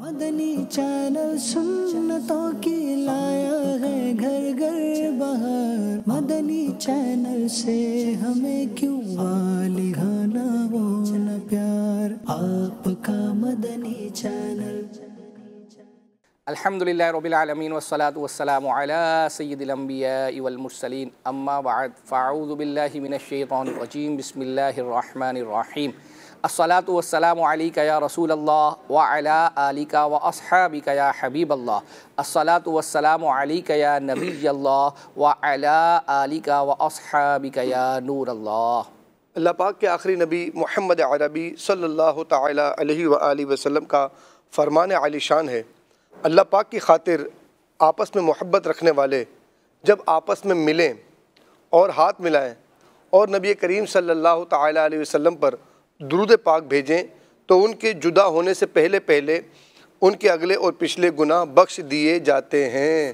Madani channel सुन्नतों की लाया है घर घर बहार। मदनी चैनल से हमें क्यों वालिहाना वो न प्यार, आपका मदनी चैनल। अल्हम्दुलिल्लाहि रब्बिल आलमीन वस्सलातु वस्सलामु अला सय्यिदिल अंबियाइ वल मुरसलीन अम्मा बअद फ़अऊज़ु बिल्लाहि मिनश शैतानिर रजीम बिस्मिल्लाहिर रहमानिर रहीम। अस्सलातु वस्सलामु अलैका या रसूलल्लाह व अला आलिका व अस्हाबिका या हबीबल्लाह। अस्सलातु वस्सलामु अलैका या नबियल्लाह व अला आलिका व अस्हाबिका या नूरल्लाह। अल्लाह पाक के आखिरी नबी मोहम्मद अरबी सल्लल्लाहु तआला अलैहि व आलिहि वसल्लम का फरमान आलिशान है, अल्लाह पाक की खातिर आपस में मोहब्बत रखने वाले जब आपस में मिलें और हाथ मिलाएं और नबी करीम सल्लल्लाहु तआला अलैहि वसल्लम पर दुरूद पाक भेजें तो उनके जुदा होने से पहले पहले उनके अगले और पिछले गुनाह बख्श दिए जाते हैं।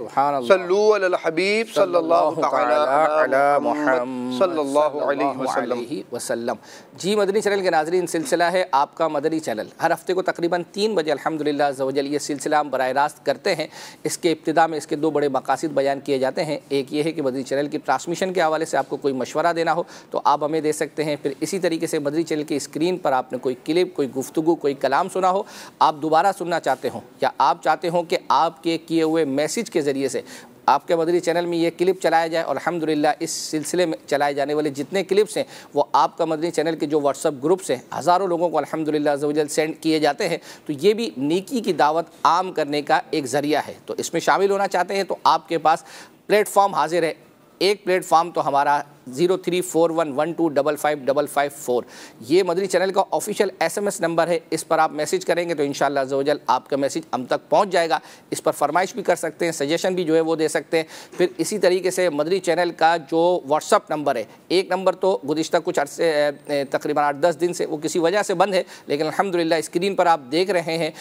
सल्लु अलल हबीब सल्लल्लाहु तआला अला मुहम्मद सल्लल्लाहु अलैहि वसल्लम। जी मदनी चैनल के नाज़रीन, सिलसिला है आपका मदनी चैनल। हर हफ्ते को तकरीबन 3 बजे अल्हम्दुलिल्लाह अज़्ज़ व जल ये सिलसिला हम बराह रास्त करते हैं। इसके इब्तिदा में इसके 2 बड़े मकासिद बयान किए जाते हैं। एक ये है कि मदनी चैनल की ट्रांसमिशन के हवाले से आपको कोई मशवरा देना हो तो आप हमें दे सकते हैं। फिर इसी तरीके से मदनी चैनल की स्क्रीन पर आपने कोई क्लिप, कोई गुफ्तगू, कोई कलाम सुना हो, आप दोबारा सुनना चाहते हो या आप चाहते हो कि आपके किए हुए मैसेज के ज़रिए से आपके मदनी चैनल में ये क्लिप चलाया जाए, और अल्हम्दुलिल्लाह इस सिलसिले में चलाए जाने वाले जितने क्लिप्स हैं वो आपका मदनी चैनल के जो व्हाट्सअप ग्रुप्स हैं हज़ारों लोगों को अल्हम्दुलिल्लाह अज़्ज़ व जल सेंड किए जाते हैं। तो ये भी नेकी की दावत आम करने का एक ज़रिया है। तो इसमें शामिल होना चाहते हैं तो आपके पास प्लेटफॉर्म हाजिर है। एक प्लेटफॉर्म तो हमारा 034112555554 ये मदनी चैनल का ऑफिशियल SMS नंबर है। इस पर आप मैसेज करेंगे तो इंशाअल्लाह अज़्ज़ व जल आपका मैसेज हम तक पहुंच जाएगा। इस पर फरमाइश भी कर सकते हैं, सजेशन भी जो है वो दे सकते हैं। फिर इसी तरीके से मदनी चैनल का जो व्हाट्सअप नंबर है, एक नंबर तो गुज़िश्ता कुछ अर्से तकरीबन 8-10 दिन से वो किसी वजह से बंद है, लेकिन अल्हम्दुलिल्लाह स्क्रीन पर आप देख रहे हैं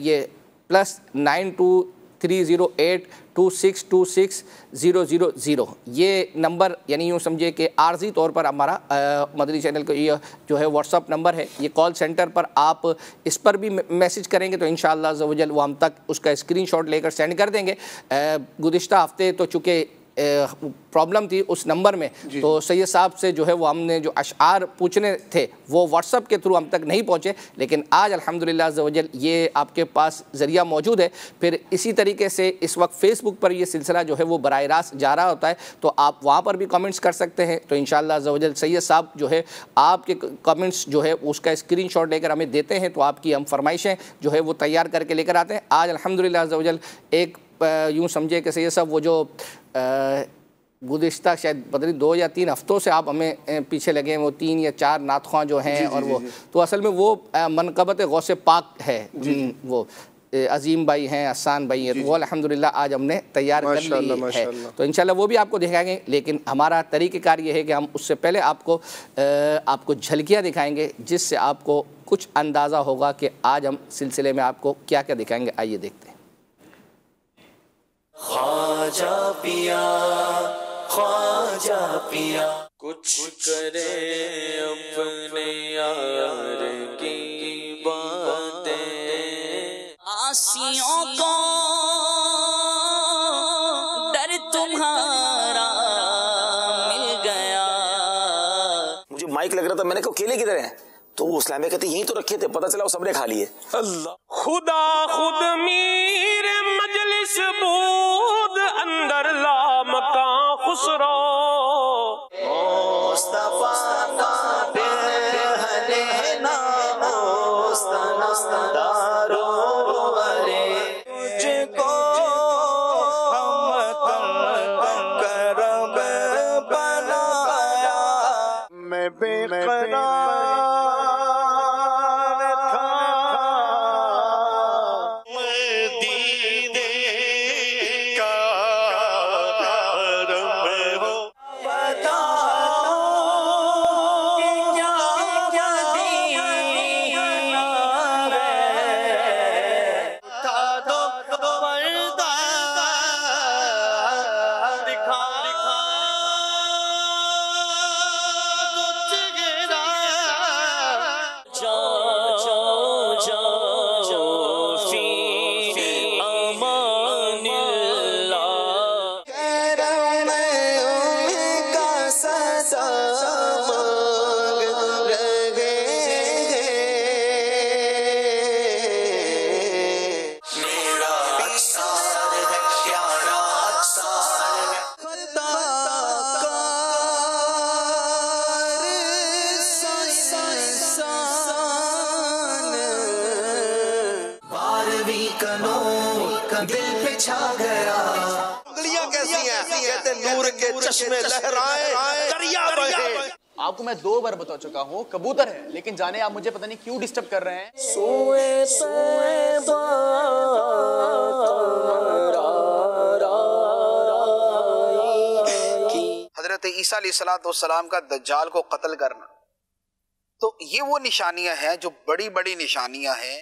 ये +923082626000 ये नंबर, यानी यूँ समझिए कि आर्जी तौर पर हमारा मदनी चैनल का ये जो है व्हाट्सअप नंबर है। ये कॉल सेंटर पर आप इस पर भी मैसेज करेंगे तो इंशाअल्लाह अज़्ज़ व जल वो हम तक उसका स्क्रीनशॉट लेकर सेंड कर देंगे। गुज़िश्ता हफ्ते तो चूँकि प्रॉब्लम थी उस नंबर में, तो सैयद साहब से जो है वो हमने जो अशआर पूछने थे वो व्हाट्सअप के थ्रू हम तक नहीं पहुँचे, लेकिन आज अल्हम्दुलिल्लाह अज़्ज़ व जल ये आपके पास ज़रिया मौजूद है। फिर इसी तरीके से इस वक्त फ़ेसबुक पर ये सिलसिला जो है वो बराह रास्त जा रहा होता है, तो आप वहाँ पर भी कमेंट्स कर सकते हैं। तो इंशाअल्लाह अज़्ज़ व जल सैयद साहब जो है आपके कमेंट्स जो है उसका स्क्रीनशॉट लेकर हमें देते हैं, तो आपकी हम फरमाइशें जो है वो तैयार करके लेकर आते हैं। आज अल्हम्दुलिल्लाह अज़्ज़ व जल एक यूँ समझे कि सैयद साहब वो जो गुज़िश्ता शायद पता नहीं 2 या 3 हफ्तों से आप हमें पीछे लगे हैं, वो 3 या 4 नातख़्वां जो हैं, और वो तो असल में वो मनक़बत गौसे पाक है, वो अज़ीम भाई हैं, अहसान भाई हैं, तो वो अल्हम्दुलिल्लाह आज हमने तैयार कर ली है। तो इंशाल्लाह वो भी आपको दिखाएंगे, लेकिन हमारा तरीक़ेकार ये है कि हम उससे पहले आपको झलकियाँ दिखाएंगे जिससे आपको कुछ अंदाज़ा होगा कि आज हम सिलसिले में आपको क्या क्या दिखाएंगे। आइए देखते हैं। ख्वाजा पिया, ख्वाजा पिया, कुछ करे अपने यार की बातें, आसियों को डर तुम्हारा मिल गया। मुझे माइक लग रहा था, मैंने कहा केले किधर हैं, तो वो इस्लामिया कहते यहीं तो रखे थे, पता चला वो सबने खा लिए। अल्लाह खुदा खुद मीर मजलिस बूद अंदर ला मकां खुसरो, मुस्तफा का पहले नाम दारो वरे, तुझको हम करम बनाया, मैं बेकरार था, नबी का नूर दिल पे छा गया। उंगलियां कैसी हैं? कहते नूर के चश्मे लहराए, दरिया बहे। आपको मैं 2 बार बता चुका हूँ कबूतर है, लेकिन जाने आप मुझे पता नहीं क्यों डिस्टर्ब कर रहे हैं। हजरत ईसा अलैहिस्सलाम का दज्जाल को कत्ल करना, तो ये वो निशानियां हैं जो बड़ी बड़ी निशानियां हैं।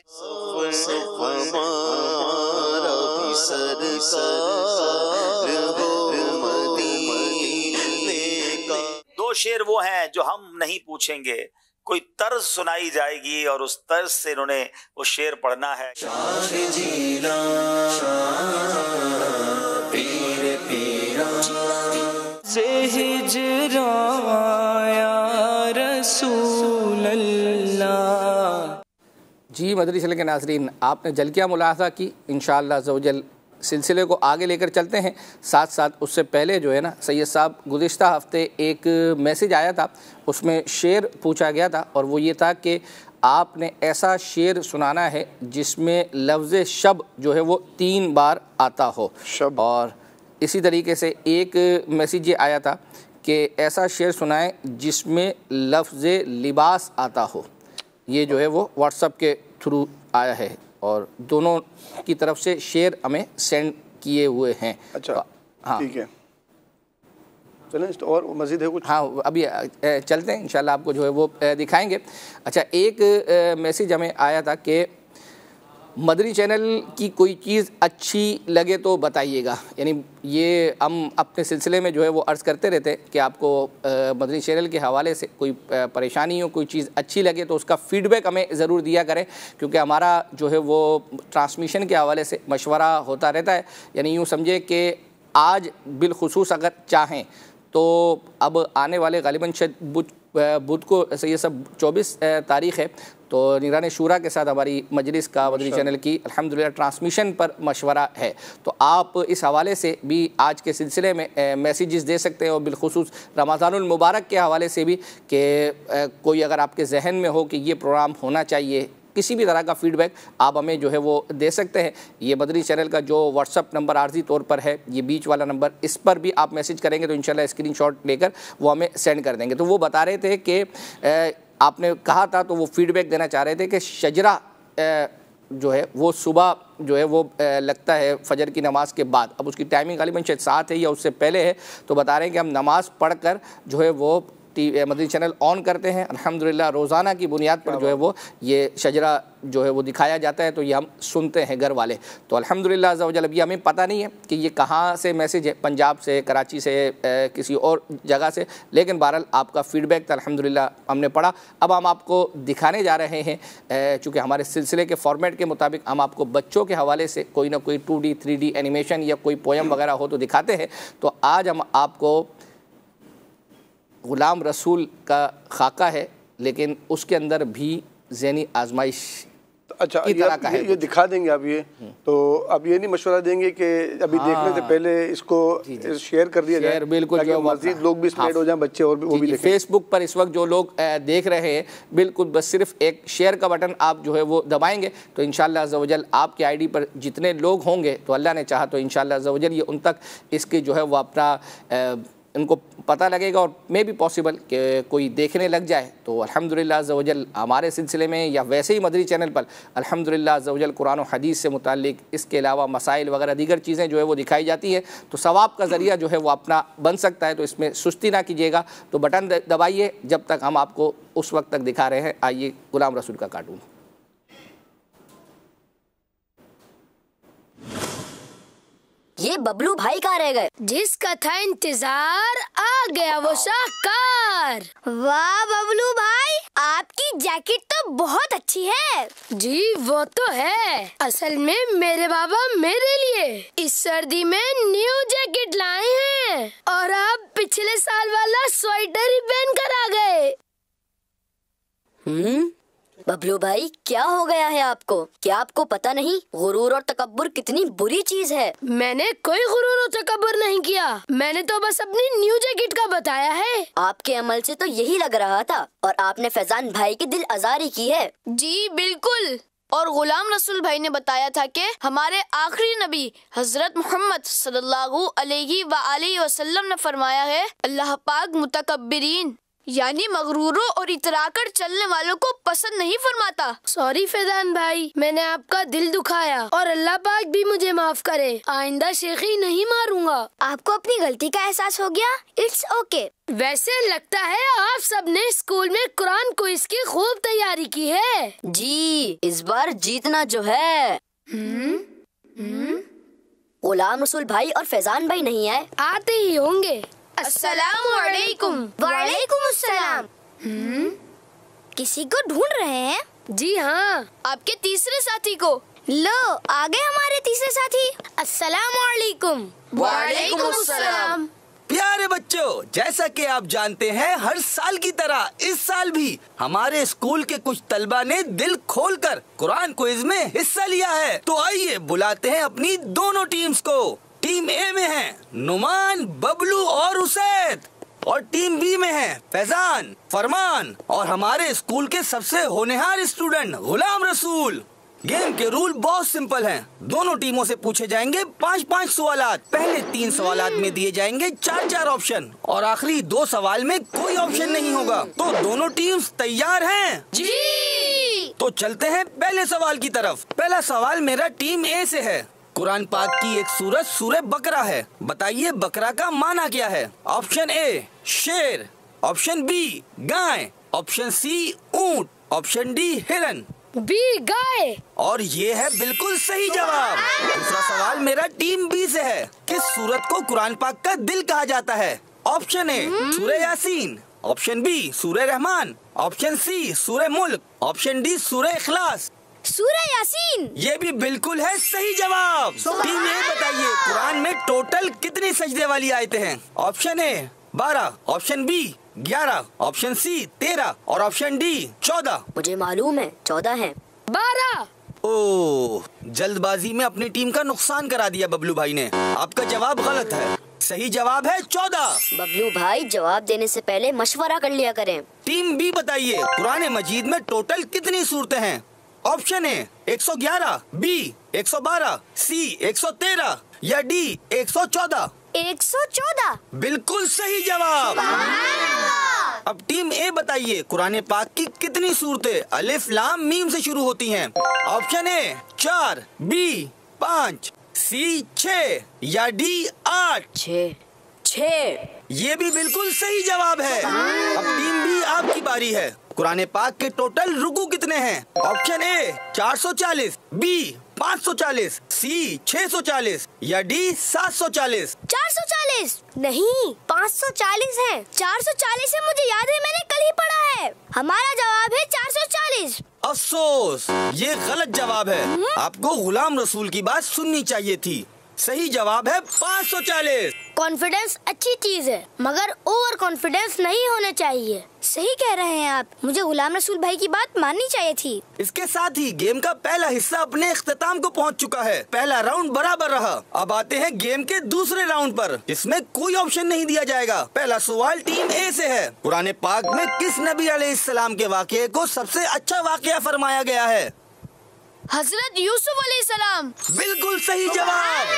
दो शेर वो हैं जो हम नहीं पूछेंगे, कोई तर्ज सुनाई जाएगी और उस तर्ज से इन्होंने वो शेर पढ़ना है। से हिजरा या रसूल अल्लाह। जी मदरी चैनल के नाज़रीन, आपने जलकिया मुलाहज़ा की। इंशाअल्लाह अज़्ज़वजल सिलसिले को आगे लेकर चलते हैं। साथ साथ उससे पहले जो है ना, सैयद साहब गुज़िश्ता हफ़्ते एक मैसेज आया था, उसमें शेर पूछा गया था और वो ये था कि आपने ऐसा शेर सुनाना है जिसमें लफ्ज़ शब जो है वो 3 बार आता हो। शब। और इसी तरीके से एक मैसेज ये आया था कि ऐसा शेर सुनाएं जिसमें लफ्ज़ लिबास आता हो। ये जो है वो व्हाट्सएप के थ्रू आया है और दोनों की तरफ से शेर हमें सेंड किए हुए हैं। अच्छा, तो, हाँ ठीक है, चलें और मज़ीद है कुछ? हाँ, अभी चलते हैं, इंशाल्लाह आपको जो है वो दिखाएंगे। अच्छा, एक मैसेज हमें आया था कि मदरी चैनल की कोई चीज़ अच्छी लगे तो बताइएगा। यानी ये हम अपने सिलसिले में जो है वो अर्ज़ करते रहते हैं कि आपको मदरी चैनल के हवाले से कोई परेशानी हो, कोई चीज़ अच्छी लगे तो उसका फ़ीडबैक हमें ज़रूर दिया करें, क्योंकि हमारा जो है वो ट्रांसमिशन के हवाले से मशवरा होता रहता है। यानी यूँ समझे कि आज बिलखुसूस अगर चाहें तो अब आने वाले गालिबन शायद बुध को ये सब 24 तारीख़ है, तो निगरान शूरा के साथ हमारी मजलिस का मदरी चैनल की अल्हम्दुलिल्लाह ट्रांसमिशन पर मशवरा है। तो आप इस हवाले से भी आज के सिलसिले में मैसेजेस दे सकते हैं और बिलखुसूस रमज़ानुल मुबारक के हवाले से भी कि कोई अगर आपके जहन में हो कि ये प्रोग्राम होना चाहिए, किसी भी तरह का फ़ीडबैक आप हमें जो है वो दे सकते हैं। ये मदरी चैनल का जो व्हाट्सअप नंबर आर्जी तौर पर है, ये बीच वाला नंबर, इस पर भी आप मैसेज करेंगे तो इंशाल्लाह स्क्रीनशॉट लेकर वो हमें सेंड कर देंगे। तो वो बता रहे थे कि आपने कहा था, तो वो फीडबैक देना चाह रहे थे कि शजरा जो है वो सुबह जो है वो लगता है फजर की नमाज के बाद। अब उसकी टाइमिंग गालिबन शायद 7 है या उससे पहले है, तो बता रहे हैं कि हम नमाज़ पढ़ कर जो है वो मदरी चैनल ऑन करते हैं। अल्हम्दुलिल्लाह रोज़ाना की बुनियाद पर जो है वो ये शजरा जो है वो दिखाया जाता है, तो ये हम सुनते हैं घर वाले। तो अल्हम्दुलिल्लाह अज़्ज़वजल अभी हमें पता नहीं है कि ये कहाँ से मैसेज है, पंजाब से, कराची से, किसी और जगह से, लेकिन बहरहाल आपका फ़ीडबैक तो अल्हम्दुलिल्लाह हमने पढ़ा। अब हम आपको दिखाने जा रहे हैं, चूँकि हमारे सिलसिले के फॉर्मेट के मुताबिक हम आपको बच्चों के हवाले से कोई ना कोई 2D 3D एनिमेशन या कोई पोएम वगैरह हो तो दिखाते हैं। तो आज हम आपको ग़ुलाम रसूल का खाका है, लेकिन उसके अंदर भी ज़हनी आजमाइश अच्छा की तरह का है। ये दिखा देंगे आप ये, तो अब ये नहीं मशवरा देंगे कि अभी देखने से पहले इसको शेयर कर दिया जाए, बिल्कुल, ताकि मज़ीद लोग भी इसमें ऐड हो जाएं, बच्चे और भी वो भी देखें। फेसबुक पर इस वक्त जो लोग देख रहे हैं, बिल्कुल बस सिर्फ एक शेयर का बटन आप जो है वो दबाएंगे तो इंशाअल्लाह अज़्ज़वजल आपके आईडी पर जितने लोग होंगे, तो अल्लाह ने चाहा तो इंशाअल्लाह अज़्ज़वजल ये उन तक इसके जो है वो अपना इनको पता लगेगा और मे भी पॉसिबल कि कोई देखने लग जाए। तो अल्हम्दुलिल्लाह अज़्ज़वजल हमारे सिलसिले में या वैसे ही मदरी चैनल पर अल्हम्दुलिल्लाह अज़्ज़वजल कुरान और हदीस से मुताल्लिक, इसके अलावा मसाइल वगैरह दीगर चीज़ें जो है वो दिखाई जाती हैं, तो सवाब का ज़रिया जो है वो अपना बन सकता है। तो इसमें सुस्ती ना कीजिएगा, तो बटन दबाइए जब तक हम आपको उस वक्त तक दिखा रहे हैं। आइए ग़ुलाम रसूल का कार्टून। ये बबलू भाई कहाँ रह गए? जिसका था इंतजार आ गया वो शाहकार। वाह बबलू भाई, आपकी जैकेट तो बहुत अच्छी है। जी वो तो है, असल में मेरे बाबा मेरे लिए इस सर्दी में न्यू जैकेट लाए हैं और आप पिछले साल वाला स्वेटर ही पहन कर आ गए। बबलू भाई क्या हो गया है आपको? क्या आपको पता नहीं गुरूर और तकब्बुर कितनी बुरी चीज है? मैंने कोई गुरूर और तकब्बुर नहीं किया, मैंने तो बस अपनी न्यू जैकेट का बताया है। आपके अमल से तो यही लग रहा था, और आपने फैजान भाई की दिल आजारी की है। जी बिल्कुल, और गुलाम रसूल भाई ने बताया था कि हमारे आखिरी नबी हजरत मोहम्मद सल्लल्लाहु अलैहि वसल्लम ने फरमाया है, अल्लाह पाक मुतकब्बिरीन यानी मगरूरों और इतराकर चलने वालों को पसंद नहीं फरमाता। सॉरी फैजान भाई, मैंने आपका दिल दुखाया और अल्लाह पाक भी मुझे माफ करे। आइंदा शेखी नहीं मारूंगा। आपको अपनी गलती का एहसास हो गया? It's okay. वैसे लगता है आप सबने स्कूल में कुरान क्विज की खूब तैयारी की है। जी, इस बार जीतना जो है। गुलाम रसूल भाई और फैजान भाई नहीं आए? आते ही होंगे। अस्सलाम वालेकुम। वालेकुम अस्सलाम। किसी को ढूंढ रहे हैं? जी हाँ, आपके तीसरे साथी को। लो आ गए हमारे तीसरे साथी। अस्सलाम वालेकुम। वालेकुम अस्सलाम। प्यारे बच्चों, जैसा कि आप जानते हैं, हर साल की तरह इस साल भी हमारे स्कूल के कुछ तलबा ने दिल खोलकर कुरान क्विज में हिस्सा लिया है। तो आइए बुलाते हैं अपनी दोनों टीम्स को। टीम ए में हैं नुमान, बबलू और उसैद, और टीम बी में हैं फैजान, फरमान और हमारे स्कूल के सबसे होनहार स्टूडेंट गुलाम रसूल। गेम के रूल बहुत सिंपल हैं। दोनों टीमों से पूछे जाएंगे 5-5 सवालात। पहले 3 सवालात में दिए जाएंगे 4-4 ऑप्शन और आखिरी 2 सवाल में कोई ऑप्शन नहीं होगा। तो दोनों टीम्स तैयार हैं? जी। तो चलते हैं पहले सवाल की तरफ। पहला सवाल मेरा टीम ए से है। कुरान पाक की एक सूरत सूरह बकरा है। बताइए बकरा का माना क्या है? ऑप्शन ए शेर, ऑप्शन बी गाय, ऑप्शन सी ऊंट, ऑप्शन डी हिरन। बी गाय। और ये है बिल्कुल सही जवाब। दूसरा सवाल मेरा टीम बी से है। किस सूरत को कुरान पाक का दिल कहा जाता है? ऑप्शन ए सूरह यासीन, ऑप्शन बी सूरह रहमान, ऑप्शन सी सूरह मुल्क, ऑप्शन डी सूरह इखलास। सूरह यासीन। ये भी बिल्कुल है सही जवाब। टीम ए बताइए कुरान में टोटल कितनी सजदे वाली आयतें हैं? Option A 12, option B 11, option C 13 और ऑप्शन डी 14। मुझे मालूम है 14 है। 12। ओह, जल्दबाजी में अपनी टीम का नुकसान करा दिया बबलू भाई ने। आपका जवाब गलत है। सही जवाब है 14। बबलू भाई, जवाब देने से पहले मशवरा कर लिया करें। टीम बी बताइए कुरान मजीद में टोटल कितनी सूरतें हैं? ऑप्शन ए 111, बी 112, सी 113 या डी 114। 114। बिल्कुल सही जवाब। अब टीम ए बताइए कुरान पाक की कितनी सूरतें अलिफ लाम मीम से शुरू होती हैं? ऑप्शन ए 4, बी 5, सी 6 या डी 8। 6। ये भी बिल्कुल सही जवाब है। अब टीम बी आपकी बारी है। कुरान पाक के टोटल रुकू कितने हैं? ऑप्शन ए 440, बी 540, सी 640 या डी 740। 440 नहीं, 540 है। 440 है, मुझे याद है, मैंने कल ही पढ़ा है। हमारा जवाब है 440। अफसोस, ये गलत जवाब है। आपको गुलाम रसूल की बात सुननी चाहिए थी। सही जवाब है 540। कॉन्फिडेंस अच्छी चीज है, मगर ओवर कॉन्फिडेंस नहीं होना चाहिए। सही कह रहे हैं आप, मुझे गुलाम रसूल भाई की बात माननी चाहिए थी। इसके साथ ही गेम का पहला हिस्सा अपने इख्तिताम को पहुंच चुका है। पहला राउंड बराबर रहा। अब आते हैं गेम के दूसरे राउंड पर, जिसमें कोई ऑप्शन नहीं दिया जाएगा। पहला सवाल टीम ए से है। कुरान पाक में किस नबी अलैहिस्सलाम के वाक़ये को सबसे अच्छा वाक़या फरमाया गया है? हजरत यूसुफ अलैहिस्सलाम। बिल्कुल सही जवाब।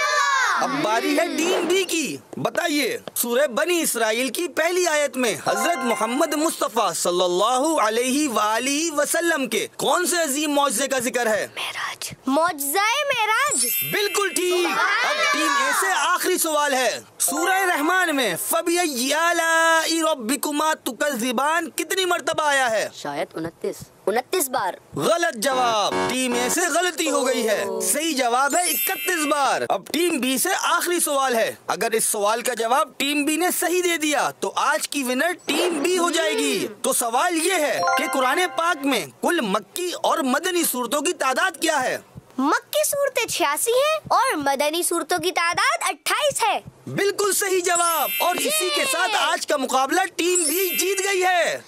अब बारी है टीम बी की। बताइए सूरह बनी इसराइल की पहली आयत में हजरत मोहम्मद मुस्तफ़ा सल्लल्लाहु अलैहि वसल्लम के कौन से अजीम मौजज़े का जिक्र है? मेराज। मौजज़ाए मेराज। बिल्कुल ठीक। अब टीम ए से आखिरी सवाल है। सूरह रहमान में फबिअय्यि आलाइ रब्बिकुमा तुकज़्ज़िबान कितनी मर्तबा आया है? शायद 29 बार। गलत जवाब। टीम ए से गलती हो गई है। सही जवाब है 31 बार। अब टीम बी से आखिरी सवाल है। अगर इस सवाल का जवाब टीम बी ने सही दे दिया तो आज की विनर टीम बी हो जाएगी। तो सवाल ये है कि कुरान पाक में कुल मक्की और मदनी सूरतों की तादाद क्या है? मक्की सूरतें 86 हैं और मदनी सूरतों की तादाद 28 है। बिल्कुल सही जवाब। और इसी के साथ आज का मुकाबला टीम बी जीत गई है।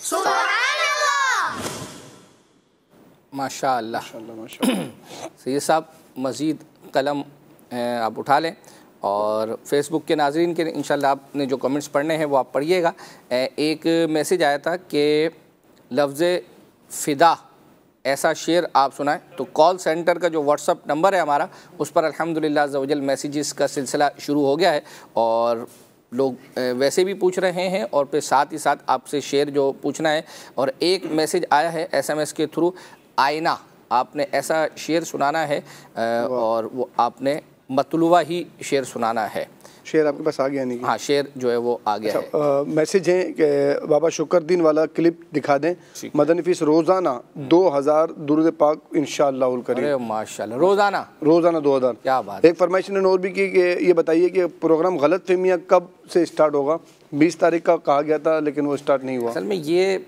माशाअल्लाह। सैयद साहब, मज़ीद कलम आप उठा लें और फेसबुक के नाज़रीन के इंशाल्लाह आपने जो कमेंट्स पढ़ने हैं वो आप पढ़िएगा। एक मैसेज आया था कि लफ्ज़ फ़िदा ऐसा शेर आप सुनाएं। तो कॉल सेंटर का जो व्हाट्सअप नंबर है हमारा, उस पर अल्हम्दुलिल्लाह अज़्ज़ा वजल मैसेजेस का सिलसिला शुरू हो गया है और लोग वैसे भी पूछ रहे हैं और फिर साथ ही साथ आपसे शेर जो पूछना है। और एक मैसेज आया है SMS के थ्रू, आईना, आपने ऐसा शेर सुनाना है और वो आपने मतलूबा ही शेर सुनाना है। शेर आपके पास आ गया नहीं? हाँ, शेर जो है वो आ गया है। मैसेज है कि बाबा शुक्रदीन वाला क्लिप दिखा दें। मदनी फीस रोज़ाना 2000 दुरूद पाक इंशाअल्लाहुल करीम। अरे माशाल्लाह, रोज़ाना 2000। क्या बात। एक फरमाइश ने और भी की कि ये बताइए कि प्रोग्राम गलत फहमियाँ कब से स्टार्ट होगा? 20 तारीख का कहा गया था लेकिन वो स्टार्ट नहीं हुआ। असल में ये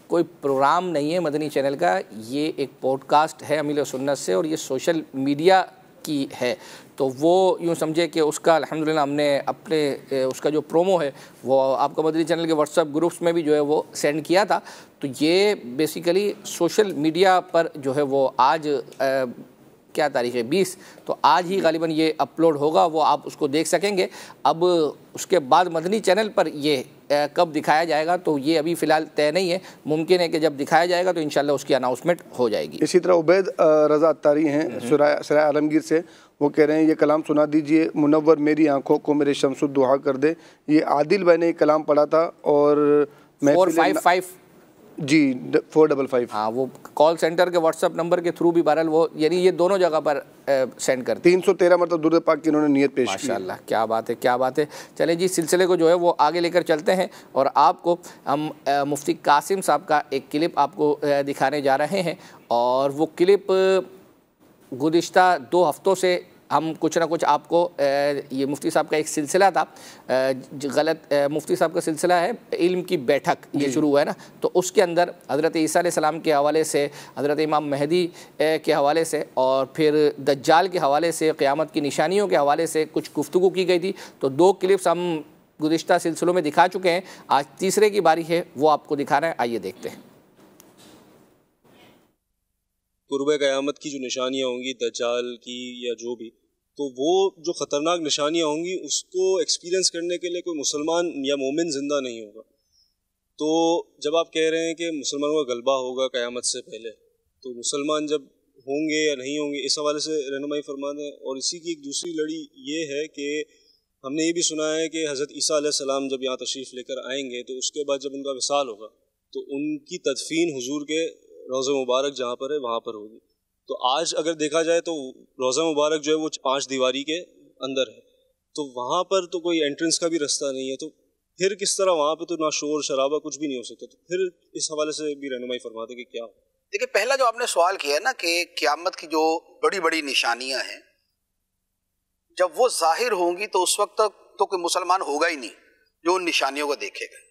कोई प्रोग्राम नहीं है मदनी चैनल का, ये एक पॉडकास्ट है अमील सुन्नत से और ये सोशल मीडिया की है। तो वो यूँ समझे कि उसका अल्हम्दुलिल्लाह हमने अपने उसका जो प्रोमो है वो आपको मदनी चैनल के व्हाट्सएप ग्रुप्स में भी जो है वो सेंड किया था। तो ये बेसिकली सोशल मीडिया पर जो है वो आज क्या तारीख़ है 20, तो आज ही गालिबन ये अपलोड होगा, वो आप उसको देख सकेंगे। अब उसके बाद मदनी चैनल पर ये कब दिखाया जाएगा तो ये अभी फ़िलहाल तय नहीं है। मुमकिन है कि जब दिखाया जाएगा तो इंशाल्लाह उसकी अनाउंसमेंट हो जाएगी। इसी तरह उबैद रज़ा अत्तारी हैं सराय आलमगीर से, वो कह रहे हैं ये कलाम सुना दीजिए, मुनव्वर मेरी आंखों को मेरे शम्सुद दुआ कर दे। ये आदिल भाई ने कलाम पढ़ा था और 455 जी 455। हाँ, वो कॉल सेंटर के व्हाट्सएप नंबर के थ्रू भी बहरहाल वो यानी ये दोनों जगह पर सेंड कर 313 मतलब दुरूद पाक की इन्होंने नियत पेश की। माशाल्लाह, क्या बात है, क्या बात है। चले जी, सिलसिले को जो है वो आगे लेकर चलते हैं और आपको हम मुफ्ती कासिम साहब का एक क्लिप आपको दिखाने जा रहे हैं। और वो क्लिप गुज़िश्ता 2 हफ्तों से हम कुछ ना कुछ आपको ये मुफ्ती साहब का एक सिलसिला था, गलत मुफ्ती साहब का सिलसिला है इल्म की बैठक, ये शुरू हुआ है ना, तो उसके अंदर हज़रत ईसा अलैहिस्सलाम के हवाले से, हज़रत इमाम मेहदी के हवाले से और फिर दज्जाल के हवाले से, क़यामत की निशानियों के हवाले से कुछ गुफ्तगू की गई थी। तो 2 क्लिप्स हम गुज़िश्ता सिलसिलों में दिखा चुके हैं, आज तीसरे की बारी है, वो आपको दिखा रहे हैं। आइए देखते हैं। कुर्ब क़यामत की जो निशानियाँ होंगी दज्जाल की या जो भी, तो वो जो ख़तरनाक निशानियाँ होंगी उसको एक्सपीरियंस करने के लिए कोई मुसलमान या मोमिन ज़िंदा नहीं होगा। तो जब आप कह रहे हैं कि मुसलमानों का गलबा होगा क़यामत से पहले, तो मुसलमान जब होंगे या नहीं होंगे, इस हवाले से रहनुमाई फरमा दें। और इसी की एक दूसरी लड़ी ये है कि हमने ये भी सुना है कि हज़रत ईसा अलैहिस्सलाम जब यहाँ तशरीफ़ लेकर आएंगे तो उसके बाद जब उनका विसाल होगा तो उनकी तदफीन हुजूर के रोज़ा मुबारक जहाँ पर है वहाँ पर होगी। तो आज अगर देखा जाए तो रोज़ा मुबारक जो है वो 5 दीवारी के अंदर है, तो वहाँ पर तो कोई एंट्रेंस का भी रास्ता नहीं है, तो फिर किस तरह वहाँ पे तो ना शोर शराबा कुछ भी नहीं हो सकता। तो फिर इस हवाले से भी रहनुमाई फरमाते कि क्या। देखिए, पहला जो आपने सवाल किया ना कि क़यामत की जो बड़ी बड़ी निशानियां हैं जब वो जाहिर होंगी तो उस वक्त तक तो कोई मुसलमान होगा ही नहीं जो उन निशानियों को देखेगा।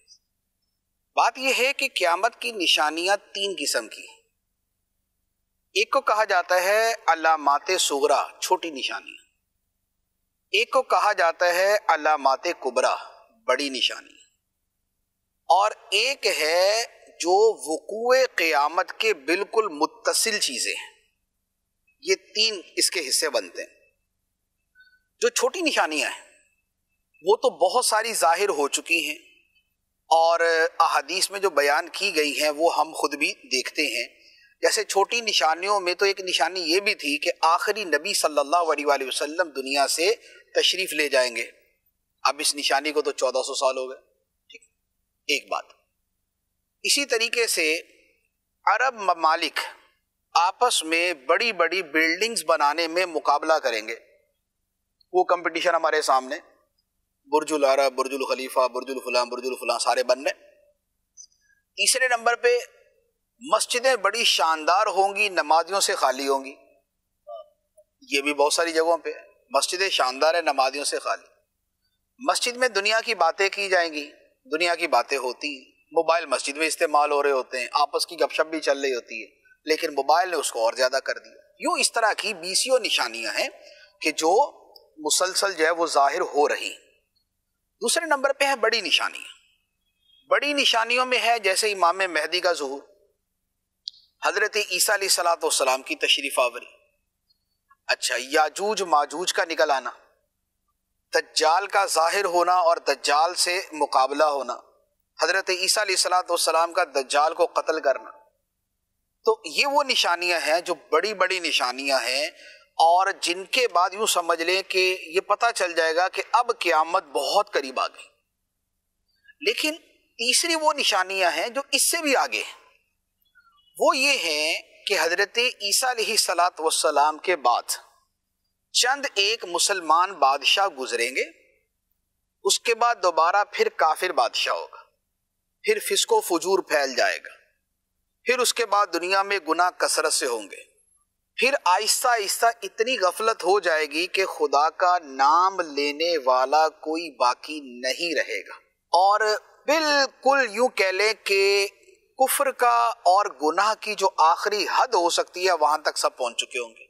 बात यह है कि क़यामत की निशानियां 3 किस्म की। एक को कहा जाता है अलामाते सुगरा, छोटी निशानी। एक को कहा जाता है अलामाते कुबरा, बड़ी निशानी। और एक है जो वुकूए क़यामत के बिल्कुल मुत्तसिल चीजें हैं। ये 3 इसके हिस्से बनते हैं। जो छोटी निशानियां हैं वो तो बहुत सारी जाहिर हो चुकी हैं और अहादीस में जो बयान की गई हैं वो हम खुद भी देखते हैं। जैसे छोटी निशानियों में तो एक निशानी ये भी थी कि आखिरी नबी सल्लल्लाहु अलैहि वसल्लम दुनिया से तशरीफ ले जाएंगे। अब इस निशानी को तो 1400 साल हो गए, ठीक, एक बात। इसी तरीके से अरब ममालिक आपस में बड़ी बड़ी बिल्डिंग्स बनाने में मुकाबला करेंगे। वो कंपटीशन हमारे सामने, बुर्जुल अरब, बुर्जुल खलीफा, बुर्जुल फलां सारे बन रहे। तीसरे नंबर पे मस्जिदें बड़ी शानदार होंगी, नमाजियों से खाली होंगी। ये भी बहुत सारी जगहों पे मस्जिदें शानदार है, नमाजियों से खाली। मस्जिद में दुनिया की बातें की जाएंगी, दुनिया की बातें होती, मोबाइल मस्जिद में इस्तेमाल हो रहे होते हैं, आपस की गपशप भी चल रही होती है, लेकिन मोबाइल ने उसको और ज्यादा कर दिया। यूं इस तरह की 20 निशानियां हैं कि जो मुसलसल जो है वो जाहिर हो रही। दूसरे नंबर पे है बड़ी निशानियां। बड़ी निशानियों में है जैसे इमाम मेहदी का ज़ुहूर, हजरत ईसा अलैहिस्सलाम की तशरीफ आवरी, अच्छा याजूज माजूज का निकल आना, दज्जाल का जाहिर होना और दज्जाल से मुकाबला होना, हजरत ईसा अलैहिस्सलाम का दज्जाल को कत्ल करना। तो ये वो निशानियां हैं जो बड़ी बड़ी निशानियां हैं, और जिनके बाद यूं समझ लें कि ये पता चल जाएगा कि अब क़यामत बहुत करीब आ गई। लेकिन तीसरी वो निशानियां हैं जो इससे भी आगे हैं। वो ये है कि हजरत ईसा अलैहिस्सलातु वस्सलाम के बाद चंद एक मुसलमान बादशाह गुजरेंगे, उसके बाद दोबारा फिर काफिर बादशाह होगा, फिर फिस्को फुजूर फैल जाएगा, फिर उसके बाद दुनिया में गुनाह कसरत से होंगे, फिर आहिस्ता आहिस्ता इतनी गफलत हो जाएगी कि खुदा का नाम लेने वाला कोई बाकी नहीं रहेगा, और बिल्कुल यूं कह लें कि कुफ्र का और गुनाह की जो आखिरी हद हो सकती है वहां तक सब पहुंच चुके होंगे।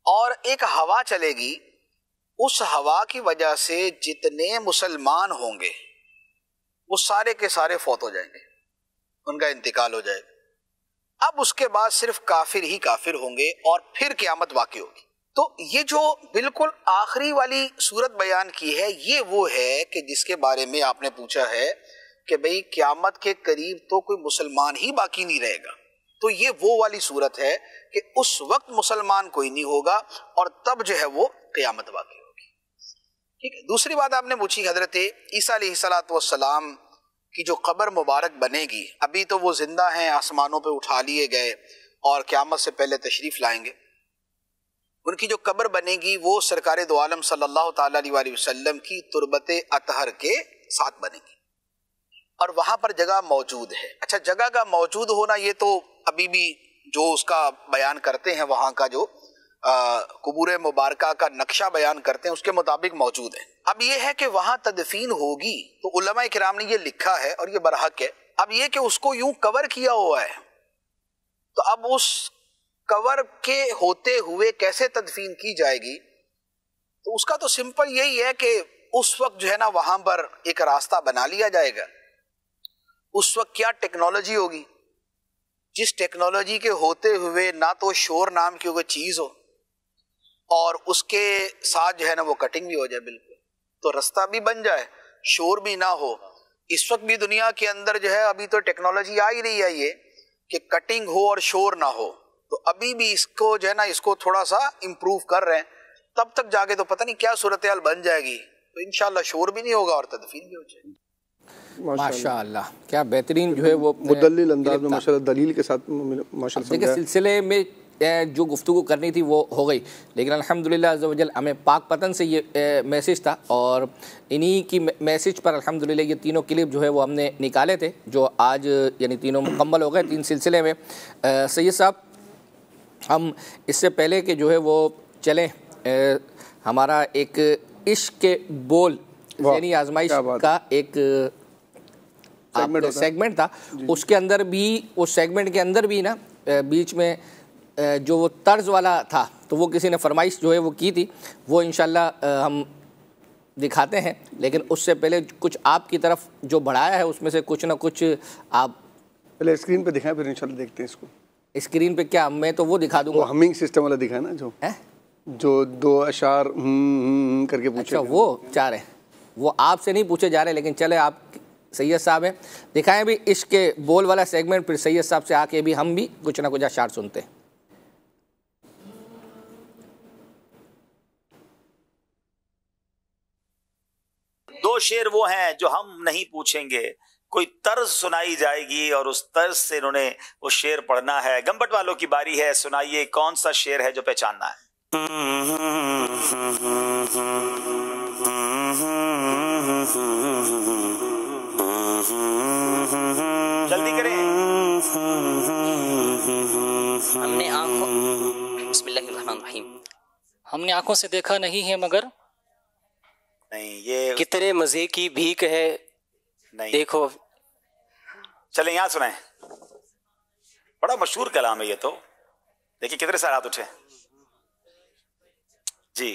और एक हवा चलेगी, उस हवा की वजह से जितने मुसलमान होंगे वो सारे के सारे फौत हो जाएंगे, उनका इंतकाल हो जाएगा। अब उसके बाद सिर्फ काफिर ही काफिर होंगे और फिर क़यामत वाक़ई होगी। तो ये जो बिल्कुल आखिरी वाली सूरत बयान की है, ये वो है कि जिसके बारे में आपने पूछा है कि भाई क़यामत के करीब तो कोई मुसलमान ही बाकी नहीं रहेगा। तो ये वो वाली सूरत है कि उस वक्त मुसलमान कोई नहीं होगा और तब जो है वो क़यामत वाक़ई होगी। ठीक है। दूसरी बात आपने पूछी हजरत ईसा अलैहिस्सलातु वस्सलाम की जो कब्र मुबारक बनेगी, अभी तो वो जिंदा हैं, आसमानों पे उठा लिए गए और क़यामत से पहले तशरीफ लाएंगे। उनकी जो कब्र बनेगी वो सरकार दो आलम सल्लल्लाहु ताला अलैहि वसल्लम की तुरबत अतहर के साथ बनेगी और वहां पर जगह मौजूद है। अच्छा, जगह का मौजूद होना ये तो अभी भी जो उसका बयान करते हैं, वहां का जो कुबूर मुबारका का नक्शा बयान करते हैं उसके मुताबिक मौजूद है। अब ये है कि वहां तदफीन होगी तो उलमा किराम ने ये लिखा है और ये बरहक है। अब ये कि उसको यूं कवर किया हुआ है, तो अब उस कवर के होते हुए कैसे तदफीन की जाएगी, तो उसका तो सिंपल यही है कि उस वक्त जो है ना वहां पर एक रास्ता बना लिया जाएगा। उस वक्त क्या टेक्नोलॉजी होगी, जिस टेक्नोलॉजी के होते हुए ना तो शोर नाम की कोई चीज हो और उसके साथ जो है ना वो कटिंग भी हो जाए, बिल्कुल तो रास्ता भी बन जाए, शोर भी ना हो। इस वक्त भी दुनिया के अंदर जो है अभी तो टेक्नोलॉजी आ ही रही है ये कि कटिंग हो और शोर ना हो, तो अभी भी इसको जो है ना इसको थोड़ा सा इम्प्रूव कर रहे हैं। तब तक जाके तो पता नहीं क्या सूरत हाल बन जाएगी, तो इंशाल्लाह शोर भी नहीं होगा और तदफीन भी हो जाएगी। माशाअल्लाह, क्या बेहतरीन जो है वो मुदल्लिल अंदाज में माशाअल्लाह दलील के साथ माशाअल्लाह देखिए सिलसिले में जो गुफ्तगू करनी थी वो हो गई, लेकिन अल्हम्दुलिल्लाह अज़्ज़ वजल हमें पाक पतन से ये मैसेज था और इन्हीं की मैसेज पर अल्हम्दुलिल्लाह ये तीनों क्लिप जो है वो हमने निकाले थे, जो आज यानी तीनों मुकम्मल हो गए 3 सिलसिले में। सैयद साहब, हम इससे पहले कि जो है वो चलें, हमारा एक इश्क के बोल यानी आजमाइश का एक सेगमेंट था, उसके अंदर भी, उस सेगमेंट के अंदर भी ना बीच में जो वो तर्ज वाला था, तो वो किसी ने फरमाइश जो है वो की थी, वो इंशाल्लाह हम दिखाते हैं। लेकिन उससे पहले कुछ आपकी तरफ जो बढ़ाया है उसमें से कुछ ना कुछ आप पहले स्क्रीन पे दिखाएं, फिर इंशाल्लाह देखते हैं इसको। स्क्रीन पे क्या, मैं तो वो दिखा दूंगा, वो हमिंग सिस्टम वाला दिखाया ना, जो 2 अशार करके पूछे। अच्छा, वो चाह रहे, वो आपसे नहीं पूछे जा रहे, लेकिन चले आप सैयद साहब हैं, दिखाएं भी इश्क के बोल वाला सेगमेंट, फिर सैयद साहब से आके भी हम भी कुछ ना कुछ अशार सुनते हैं। दो शेर वो हैं जो हम नहीं पूछेंगे, कोई तर्ज सुनाई जाएगी और उस तर्ज से इन्होंने वो शेर पढ़ना है। गंबट वालों की बारी है, सुनाइए कौन सा शेर है जो पहचानना है। जल्दी करें। हमने आंखों बिस्मिल्लाहिर्रहमानिर्रहीम, हमने आंखों से देखा नहीं है मगर नहीं, ये कितने मजे की भीख है नहीं, देखो। चले यहाँ सुनाए, बड़ा मशहूर कलाम है ये तो। देखिए कितने सारे हाथ उठे जी।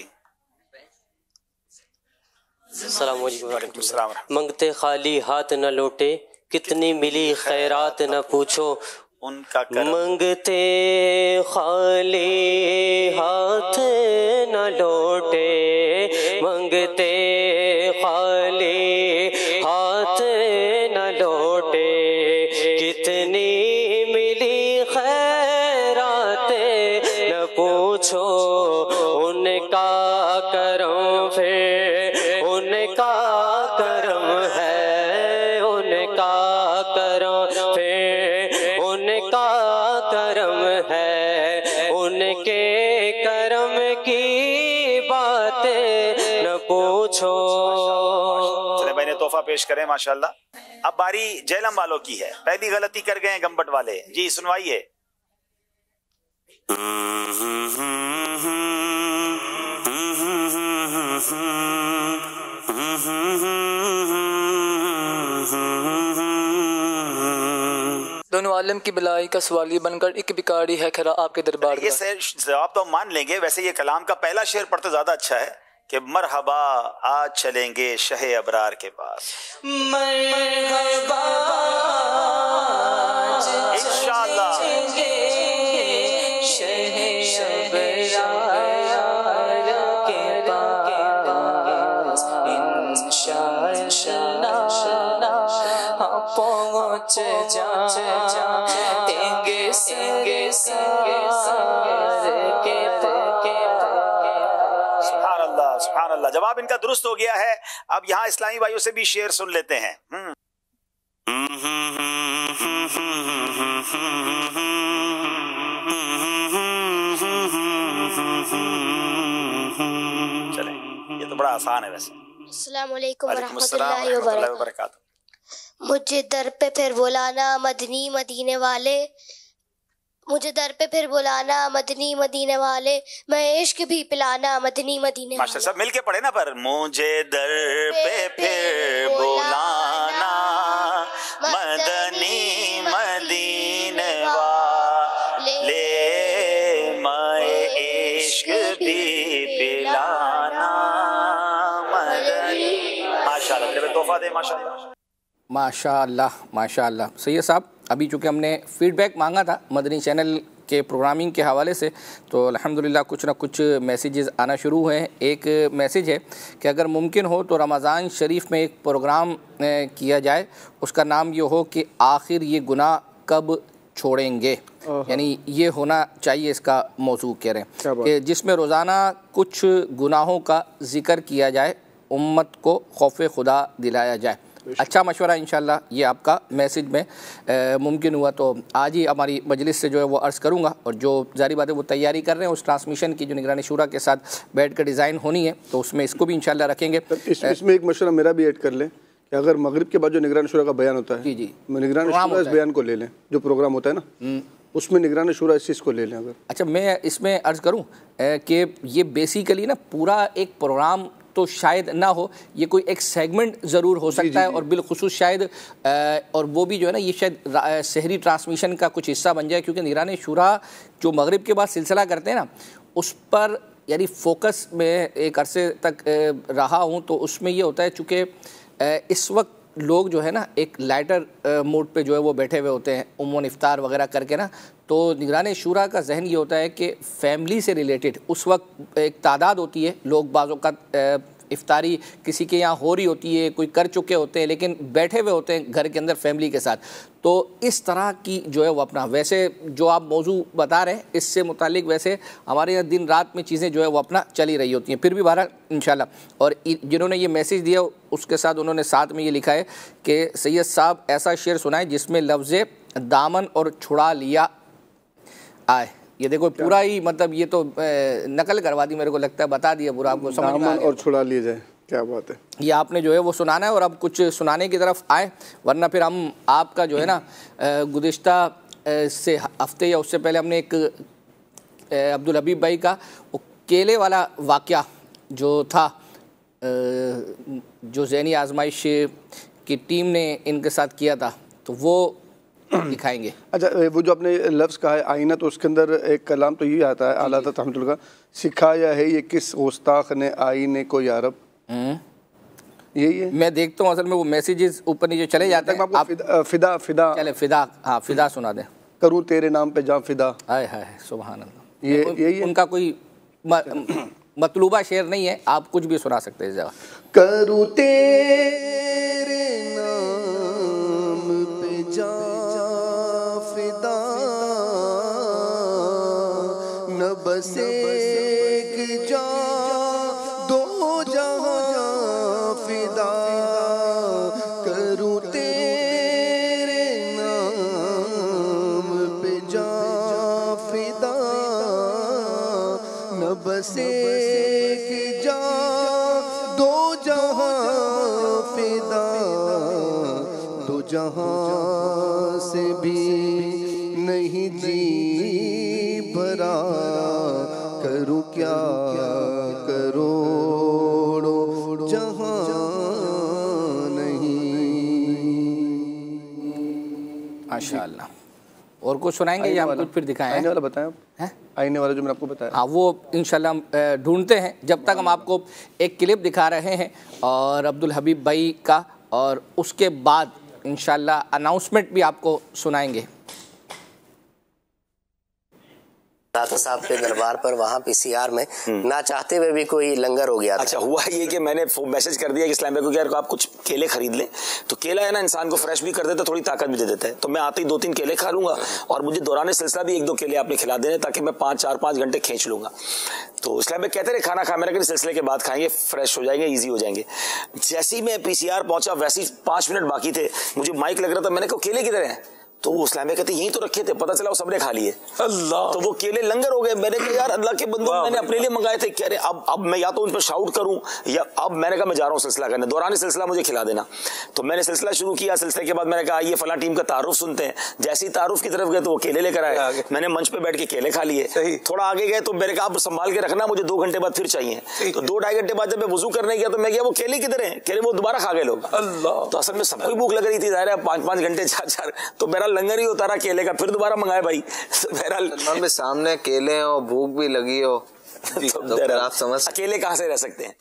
अस्सलाम वालेकुम। मंगते खाली हाथ न लौटे, कितनी मिली खैरात न पूछो उनका। मंगते खाली हाथ न लौटे, मंगते खाली हाथ न लौटे, कितनी मिली खैरात फिर उनका करम है, उनका करम फिर उनका करम है, उनके करम की बातें न पूछो। चले भाई ने तोहफा पेश करें माशाल्लाह। अब बारी जहलम वालों की है। पहली गलती कर गए गंबट वाले। जी सुनवाइए। दोनों आलम की भलाई का सवाली बनकर एक भिखारी है खरा आपके दरबार ये जवाब तो हम मान लेंगे। वैसे ये कलाम का पहला शेर पढ़ते ज्यादा अच्छा है कि मरहबा आज चलेंगे शहे अबरार के पास। मरहबा इंशाअल्लाह पहुँच जाएंगे सुभान अल्लाह। जवाब इनका दुरुस्त हो गया है। अब यहाँ इस्लामी भाइयों से भी शेर सुन लेते हैं। चले, ये तो बड़ा आसान है वैसे। अस्सलाम वालेकुम रहमतुल्लाहि व बरकातहू। मुझे दर पे फिर बुलाना मदनी मदीने वाले, मुझे दर पे फिर बुलाना मदनी मदीने वाले, मैं इश्क भी पिलाना मदनी मदीने वाले। मास्टर साहब मिलके पढ़े ना। पर मुझे दर पे फिर बुलाना मदनी मदीने वाले, मैं इश्क भी पिलाना मदनी। माशाल्लाह, तेरे तोहफा दे माशाल्लाह। माशाअल्लाह माशाअल्लाह। सैयद साहब, अभी चूँकि हमने फ़ीडबैक मांगा था मदनी चैनल के प्रोग्रामिंग के हवाले से, तो अल्हम्दुलिल्लाह कुछ ना कुछ मैसेजेस आना शुरू हुए हैं। एक मैसेज है कि अगर मुमकिन हो तो रमज़ान शरीफ में एक प्रोग्राम किया जाए, उसका नाम ये हो कि आखिर ये गुनाह कब छोड़ेंगे, यानी ये होना चाहिए इसका मौजू कह रहे हैं कि जिसमें रोज़ाना कुछ गुनाहों का ज़िक्र किया जाए, उम्मत को खौफ खुदा दिलाया जाए। अच्छा मशवरा इंशाल्लाह, ये आपका मैसेज में मुमकिन हुआ तो आज ही हमारी मजलिस से जो है वो अर्ज़ करूँगा। और जो जारी बात है वो तैयारी कर रहे हैं उस ट्रांसमिशन की जो निगरानी शुरा के साथ बैठ कर डिज़ाइन होनी है, तो उसमें इसको भी इंशाल्लाह रखेंगे। इसमें एक मशवरा मेरा भी ऐड कर लें कि अगर मगरिब के बाद जो निगरानी शुरा का बयान होता है, जी जी, निगरानी शुरा इस बयान को ले लें, जो प्रोग्राम होता है ना उसमें निगरानी शुरा इस चीज़ को ले लें। अगर अच्छा मैं इसमें अर्ज़ करूँ कि ये बेसिकली ना पूरा एक प्रोग्राम तो शायद ना हो, ये कोई एक सेगमेंट ज़रूर हो सकता है और बिलखुसूस शायद और वो भी जो है ना ये शायद शहरी ट्रांसमिशन का कुछ हिस्सा बन जाए, क्योंकि निगरानी शुरा जो मगरिब के बाद सिलसिला करते हैं ना उस पर यानी फोकस में एक अरसे तक रहा हूँ, तो उसमें ये होता है चूँकि इस वक्त लोग जो है ना एक लाइटर मूड पे जो है वो बैठे हुए होते हैं उम्मन इफ्तार वगैरह करके ना, तो निगरानी शुरा का जहन ये होता है कि फ़ैमिली से रिलेटेड उस वक्त एक तादाद होती है, लोग बाज़ों का इफ्तारी किसी के यहाँ हो रही होती है, कोई कर चुके होते हैं लेकिन बैठे हुए होते हैं घर के अंदर फैमिली के साथ, तो इस तरह की जो है वो अपना वैसे जो आप मौजू बता रहे हैं इससे मुतालिक वैसे हमारे यहाँ दिन रात में चीज़ें जो है वो अपना चली रही होती हैं। फिर भी बहरहाल इंशाल्लाह। और जिन्होंने ये मैसेज दिया उसके साथ उन्होंने साथ में ये लिखा है कि सैयद साहब ऐसा शेर सुनाए जिसमें लफ्ज़ दामन और छुड़ा लिया आए। ये देखो पूरा ही मतलब ये तो नकल करवा दी, मेरे को लगता है बता दिया पूरा, आपको समझ में आ गया। और छुड़ा लिए जाए, क्या बात है। ये आपने जो है वो सुनाना है और अब कुछ सुनाने की तरफ आए, वरना फिर हम आपका जो है ना गुज़िश्ता से हफ्ते या उससे पहले हमने एक अब्दुल हबीब भाई का वो केले वाला वाक़या जो था, जो ज़हनी आजमाइश की टीम ने इनके साथ किया था, तो वो दिखाएंगे। अच्छा वो जो आपने लफ्ज़ कहा है आईना, तो उसके अंदर एक कलाम तो यही आता है आला हज़रत रहमतुल्लाह का, सिखाया है ये किस गुस्ताख ने आईने को यारब। यही है। मैं देखता हूँ असल में वो मैसेजेस ऊपर नीचे चले जाते हैं। आप फिदा फिदा चले फिदा, हाँ फिदा सुना दें। करूँ तेरे नाम पे जान फिदा। हाय हाय सुभान अल्लाह। ये यही उनका कोई मतलूबा शेर नहीं है, आप कुछ भी सुना सकते हैं इस जगह। करूँ तेरे नाम पे जान फिदा, न बस एक जान दो जान एक जान दो जहां फिदा, दो जहां से भी नहीं जी भरा, करूं क्या करोड़ों जहां नहीं। माशाअल्लाह। और कुछ सुनाएंगे या हम कुछ फिर दिखाएं? आईने वाला बताएं आप। आईने वाला जो मैंने आपको बताया, हाँ वो इंशाल्लाह ढूंढते हैं। जब तक हम आपको एक क्लिप दिखा रहे हैं और अब्दुल हबीब भाई का, और उसके बाद इंशाल्लाह अनाउंसमेंट भी आपको सुनाएंगे। दाता साहब के दरबार पर वहाँ पीसीआर में ना चाहते हुए भी कोई लंगर हो गया था। अच्छा, हुआ ये कि मैंने मैसेज कर दिया कि इस्लाम भाई को यार आप कुछ केले खरीद लें, तो केला है ना इंसान को फ्रेश भी कर देता है, थोड़ी ताकत भी दे देता है। तो मैं आते ही 2-3 केले खा लूंगा और मुझे दौरान सिलसिला भी 1-2 केले आपने खिला देने, ताकि मैं 4-5 घंटे खींच लूंगा। तो इस्लाम भाई कहते रहे खाना खा, मैंने कहा सिलसिले के बाद खाएंगे, फ्रेश हो जाएंगे, ईजी हो जाएंगे। जैसे ही मैं पीसीआर पहुंचा वैसे ही 5 मिनट बाकी थे, मुझे माइक लग रहा था, मैंने कहा केले किधर हैं? तो वो इस्लाम भाई कहते यहीं तो रखे थे, पता चला वो सबने खा लिए। अल्लाह, तो वो केले लंगर हो गए। मैंने कहा यार अल्लाह के बंदों, मैंने अपने लिए मंगाए थे। कह रहे अब मैं या तो उन पर शाउट करूं, या अब मैंने कहा मैं जा रहा हूं सिलसिला करने, दौरान सिलसिला मुझे खिला देना। तो मैंने सिलसिला शुरू किया। सिलसिले के बाद मैंने कहा ये फला टीम का तारुफ सुनते हैं। जैसे ही तारुफ की तरफ गए तो वो केले लेकर आए, मैंने मंच पे बैठ के केले खा लिए। थोड़ा आगे गए तो मैंने कहा आप संभाल के रखना, मुझे 2 घंटे बाद फिर चाहिए। तो 2-2.5 घंटे बाद जब मैं वुजू करने गया तो मैं गया वो केले किधर है? कह रहे वो दोबारा खा गए लोग। अल्लाह, तो असल में सबको भूख लग रही थी, जाहिर है 5-5 घंटे 4-4, तो मेरा लंगर ही होता रहा केले का। फिर दोबारा मंगाए भाई। बहरहाल में सामने केले हो, भूख भी लगी हो, तो फिर आप समझ अकेले कहाँ से रह सकते हैं?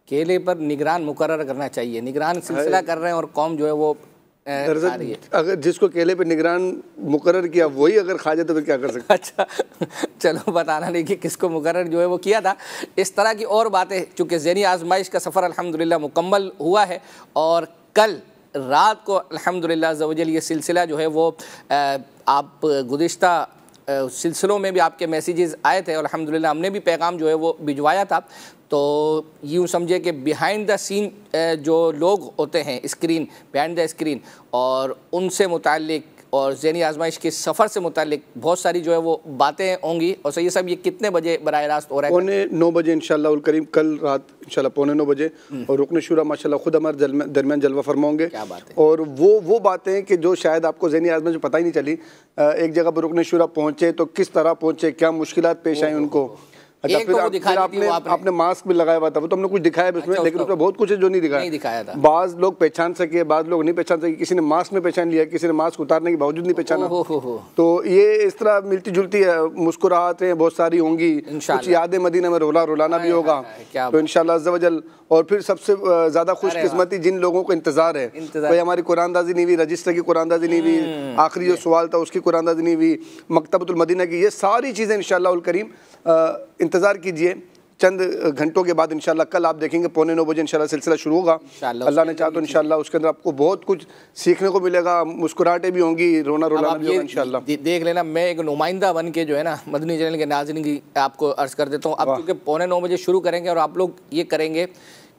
केले पर निगरान मुकर्रर करना चाहिए। निगरान सिलसिला कर रहे हैं और कौम जो है वो अगर जिसको केले पे निगरान मुकर्रर किया वही अगर खा जाए तो फिर क्या कर सकते? अच्छा चलो बताना नहीं कि किसको मुकर्रर जो है वो किया था। इस तरह की और बातें, चूँकि ज़हनी आजमाइश का सफ़र अल्हम्दुलिल्लाह मुकम्मल हुआ है और कल रात को अल्हम्दुलिल्लाह ज़वजल ये सिलसिला जो है वो आप गुज़िश्ता सिलसिलों में भी आपके मैसेजेस आए थे और अल्हम्दुलिल्लाह हमने भी पैगाम जो है वो भिजवाया था। तो यूँ समझे कि बिहाइंड द सीन जो लोग होते हैं, स्क्रीन बिहाइंड द स्क्रीन, और उनसे मुताल्लिक और ज़हनी आजमाइश के सफ़र से मुताल्लिक बहुत सारी जो है वो बातें होंगी। और सही साहब, ये कितने बजे बराह रास्त हो रहा है? 9:45 बजे इंशाअल्लाह उल करीम, कल रात इंशाअल्लाह 9:45 बजे। और रुकन शुरा माशाअल्लाह खुद हमारे दरमियान जलवा फरमाओगे। क्या बात है। और वो बातें कि जो शायद आपको ज़हनी आजमाइश पता ही नहीं चली। एक जगह पर रुकन शुरा पहुँचे तो किस तरह पहुँचे, क्या मुश्किलात पेश आई उनको। अच्छा, फिर आपने मास्क भी लगाया हुआ था, वो तो हमने कुछ दिखाया भी उसमें। लेकिन उसमें बहुत कुछ है जो नहीं दिखाया था। बाज़ लोग पहचान सके, बाज़ लोग नहीं पहचान सके। किसी ने मास्क में पहचान लिया, किसी ने मास्क उतारने के बावजूद नहीं पहचाना। तो ये इस तरह मिलती जुलती मुस्कुराहटें बहुत सारी होंगी, कुछ यादें मदीना में रुलाना भी होगा। तो इंशाअल्लाह अज़्ज़ा वजल। और फिर सबसे ज़्यादा खुशकिस्मती जिन लोगों को इंतज़ार है, भाई हमारी कुरानदाजी नहीं हुई, रजिस्टर की कुरानदाजी नहीं हुई, आखिरी जो सवाल था उसकी कुरानदाजी नहीं हुई, मकतबतुल मदीना की, ये सारी चीज़ें इंशाअल्लाह उल करीम इंतज़ार कीजिए। चंद घंटों के बाद इंशाअल्लाह कल आप देखेंगे 9:45 बजे इंशाअल्लाह सिलसिला शुरू होगा। अल्लाह ने चाहा तो इंशाअल्लाह उसके अंदर आपको बहुत कुछ सीखने को मिलेगा, मुस्कुराहटें भी होंगी, रोना रुलाना भी होगा इंशाअल्लाह। देख लेना, मैं एक नुमाइंदा बन के जो है ना मदनी चैनल के नाज़रीन की आपको अर्ज़ कर देता हूँ। अब क्योंकि 9:45 बजे शुरू करेंगे और आप लोग ये करेंगे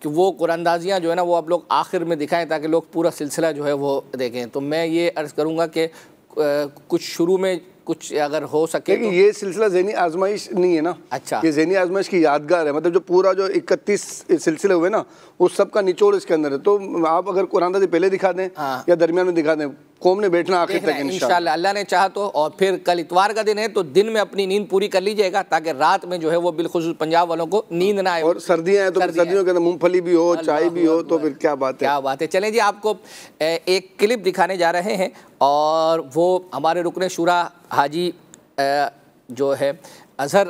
कि वो कुरानदाजियाँ जो है ना वो आप लोग आखिर में दिखाएं ताकि लोग पूरा सिलसिला जो है वो देखें। तो मैं ये अर्ज़ करूँगा कि कुछ शुरू में कुछ अगर हो सके तो। ये सिलसिला ज़हनी आजमाइश नहीं है ना। अच्छा, ये ज़हनी आजमाइश की यादगार है। मतलब जो पूरा जो 31 सिलसिले हुए ना, उस सब का निचोड़ इसके अंदर है। तो आप अगर कुरानदाजी पहले दिखा दें या दरमियान में दिखा दें, कौम ने बैठना आखिर तक इंशाअल्लाह, अल्लाह ने चाहा तो। और फिर कल इतवार का दिन है तो दिन में अपनी नींद पूरी कर लीजिएगा ताकि रात में जो है वो बिलखुसूस पंजाब वालों को नींद ना आए। और सर्दियाँ हैं तो सर्दियों के अंदर मूंगफली भी हो, चाय भी हो, तो फिर क्या बात है। क्या बात है। चलें जी, आपको एक क्लिप दिखाने जा रहे हैं और वो हमारे रुकने शुरा हाजी जो है अजहर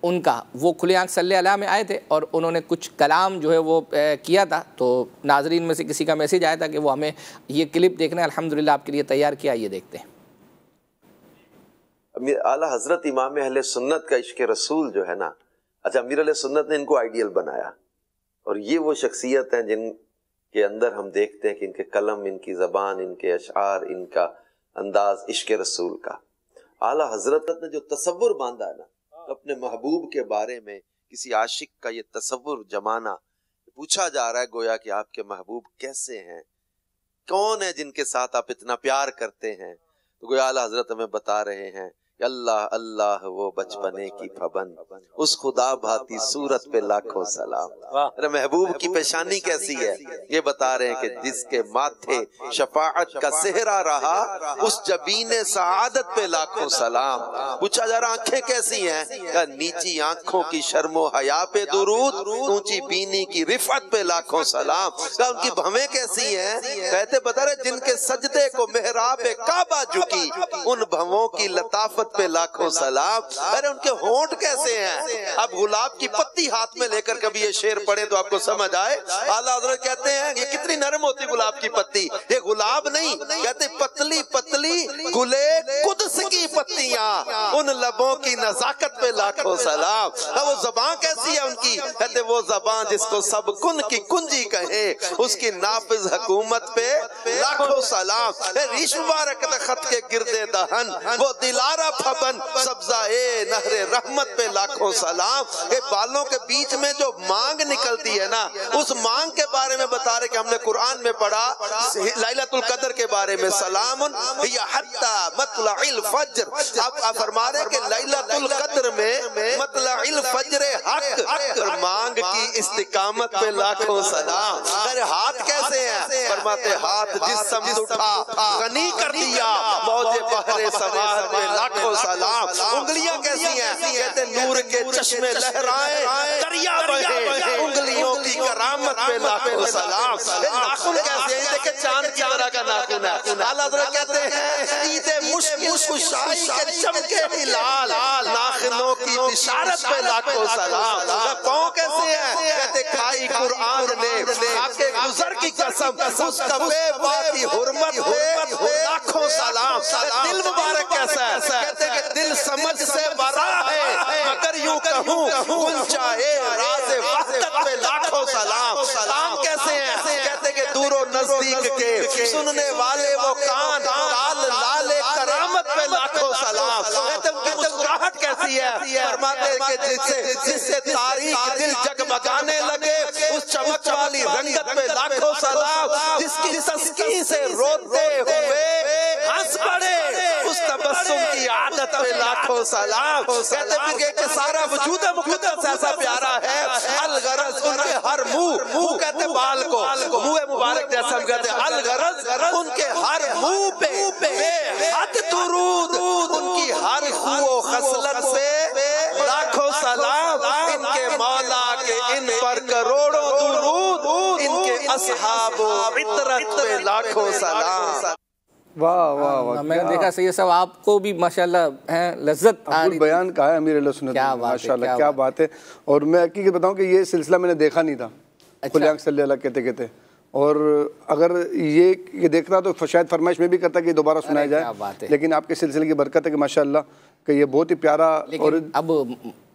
उनका, वो खुले आँख सल्ले अला में आए थे और उन्होंने कुछ कलाम जो है वो किया था। तो नाजरीन में से किसी का मैसेज आया था कि वो हमें ये क्लिप देखना है, अल्हम्दुलिल्लाह आपके लिए तैयार किया। ये देखते हैं। आला हजरत इमाम अहले सुन्नत का इश्क रसूल जो है ना, अच्छा अमीर अहले सुन्नत ने इनको आइडियल बनाया। और ये वो शख्सियत हैं जिनके अंदर हम देखते हैं कि इनके कलम, इनकी ज़बान, इनके अशआर, इनका अंदाज इश्क रसूल का। आला हजरत ने जो तसव्वुर बांधा है ना अपने महबूब के बारे में, किसी आशिक का ये तसव्वुर जमाना, पूछा जा रहा है गोया कि आपके महबूब कैसे हैं, कौन है जिनके साथ आप इतना प्यार करते हैं। तो गोया आला हजरत हमें बता रहे हैं अल्लाह अल्लाह वो बचपने की फबन, उस खुदा भाती सूरत पे लाखों सलाम। अरे महबूब की पेशानी कैसी है, ये बता रहे हैं कि जिसके माथे शफाअत का सेहरा रहा, उस जबीने सआदत पे लाखों सलाम। पूछा जरा आंखें कैसी हैं, नीची आंखों की शर्मो हया पे दुरूद, ऊंची बीनी की रिफत पे लाखों सलाम। उनकी भवें कैसी हैं, कहते बता रहे जिनके सजदे को मेहराब काबा झुकी, उन भवों की लताफत पे लाखों सलाम। अरे उनके होंठ कैसे हैं, अब गुलाब की पत्ती हाथ में लेकर कभी ये शेर पढ़े तो आपको समझ आए। आला हज़रत कहते हैं ये कितनी नरम होती गुलाब की पत्ती, ये गुलाब नहीं, कहते पतली पतली गुले कुद्स की पत्तियां, उन लबों की नजाकत पे लाखों सलाम। वो ज़बान कैसी है उनकी, कहते वो ज़बान जिसको सब कुन की कुंजी कहे, उसकी नाफिज हुकूमत पे लाखों सलाम। रीश मुबारक खत के गिरदे दहन, वो दिलारा फबन सब्जाए नहरे रहमत पे लाखों सलाम। ये बालों के बीच में जो मांग निकलती है ना, उस मांग के बारे में बता रहे कि हमने कुरान में पढ़ा लैलतुल कद्र के बारे में, सलामुन हिया हत्ता मतलइल फज्र। आप फरमा रहे कि लैलतुल कद्र में मतलइल फज्र हक, मांग की इस्तिकामत पे लाखों सलाम। अरे हाथ कैसे हैं, फरमाते हाथ जिस समझ उठा गनी कर दिया, मौजे बहरे समाज में लाखों सलाम। उंगलियां कैसी हैं, कहते नूर के चश्मे लहराए दरिया बहे, उंगलियों की करामत पे लाखों सलाम। नाखून कैसे हैं, देखे चांद की तरह का नाखून है। आला हज़रत कहते हैं ईदे मुश्किल के चमके हिलाल, नाखूनों की बिशारत पे लाखों सलाम। पाँव कैसे हैं, कहते खाई कुरान ने खाके गुजर की कसम, उस कफ़े बा की हुर्मत पे लाखों सलाम। दिल मुबारक कैसा है, कहते कि दिल समझ से बरा है, मगर यूं कहूं गुंजाए राज़े वहदत पे लाखों सलाम। कान कैसे हैं, कहते कि दूरो नजदीक के सुनने वाले वो कान, लाल लाले करामत पे लाखों सलाम। कहते उनकी मुस्कुराहट कैसी है, फरमाते कि जिससे तारीख दिल जगमगाने लगे, उस चमक वाली रंगत पे लाखों सलाम। जिसकी तस्कीन से रोते हुए हंस पड़े, उस तबस्सुम की आदत पे लाखों सलाम। कहते फिर कि सारा वजूद मुक़द्दस ऐसा प्यारा है, अलगरज उनके हर मुंह कहते बाल को मुंह मुबारक जैसा हम कहते हैं, अलगरज उनके हर मुंह पे बेहद दुरूद, उनकी हर खूओ खसलत पे लाखों सलाम। इनके मौला के इन पर करोड़ों दुरूद, इनके असहाबो इतरत पे लाखों सलाम। वाह वाह वाह, मैंने देखा सही है सब, आपको भी माशाल्लाह है लज्जत बयान कहा है अमीर सुन्नत, माशाल्लाह क्या बात है। और मैं हकीकत बताऊं कि ये सिलसिला मैंने देखा नहीं था, खुले आंख सल्ले अल्लाह कहते कहते, और अगर ये देखना तो शायद फरमाइश में भी करता कि दोबारा सुनाया जाए, लेकिन आपके सिलसिले की बरकत है कि माशाल्लाह कि ये बहुत ही प्यारा। और अब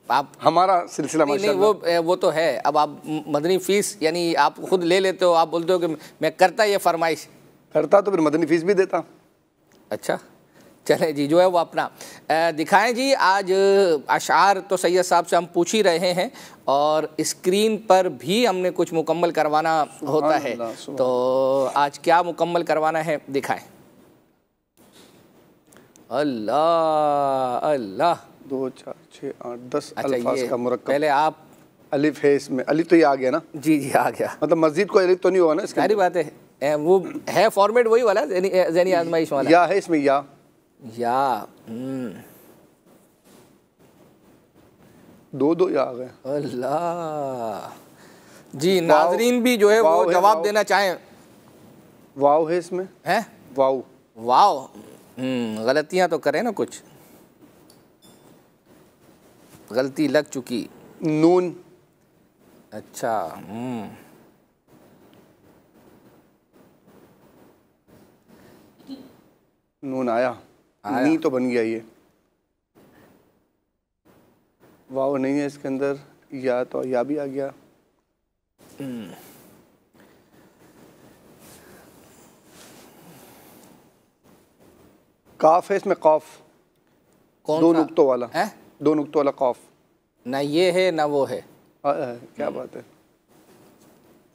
आप हमारा सिलसिला माशाल्लाह वो तो है, अब आप मदनी फीस यानी आप खुद ले लेते हो, आप बोलते हो कि मैं करता ये फरमाइश करता तो फिर मदनी फीस भी देता। अच्छा चले जी, जो है वो अपना दिखाएं जी। आज अशार तो सैयद साहब से हम पूछ ही रहे हैं, और स्क्रीन पर भी हमने कुछ मुकम्मल करवाना होता है, तो आज क्या मुकम्मल करवाना है दिखाएं। अल्लाह अल्लाह, 2 4 6 8 10 अच्छा, अल्फाज का मुरक्कब। पहले आप अलिफ है इसमें, अलिफ तो ये आ गया ना? जी जी आ गया, मतलब मस्जिद को अलिफ तो नहीं होगा ना इसका? सारी बात है, वो है फॉर्मेट वही वाला ज़हनी आजमाइश वाला, या है इसमें या दो या आ गए। अल्लाह जी, नाजरीन भी जो है वो जवाब देना चाहें। वाव है इसमें, है वाव वाव, गलतियां तो करें ना, कुछ गलती लग चुकी। नून, अच्छा नून आया, नी तो बन गया, ये वाव नहीं है इसके अंदर, या तो या भी आ गया। काफ है इसमें, कौफ, दो नुक्तों वाला है, 2 नुक्तों वाला कौफ, ना ये है ना वो है। क्या बात है,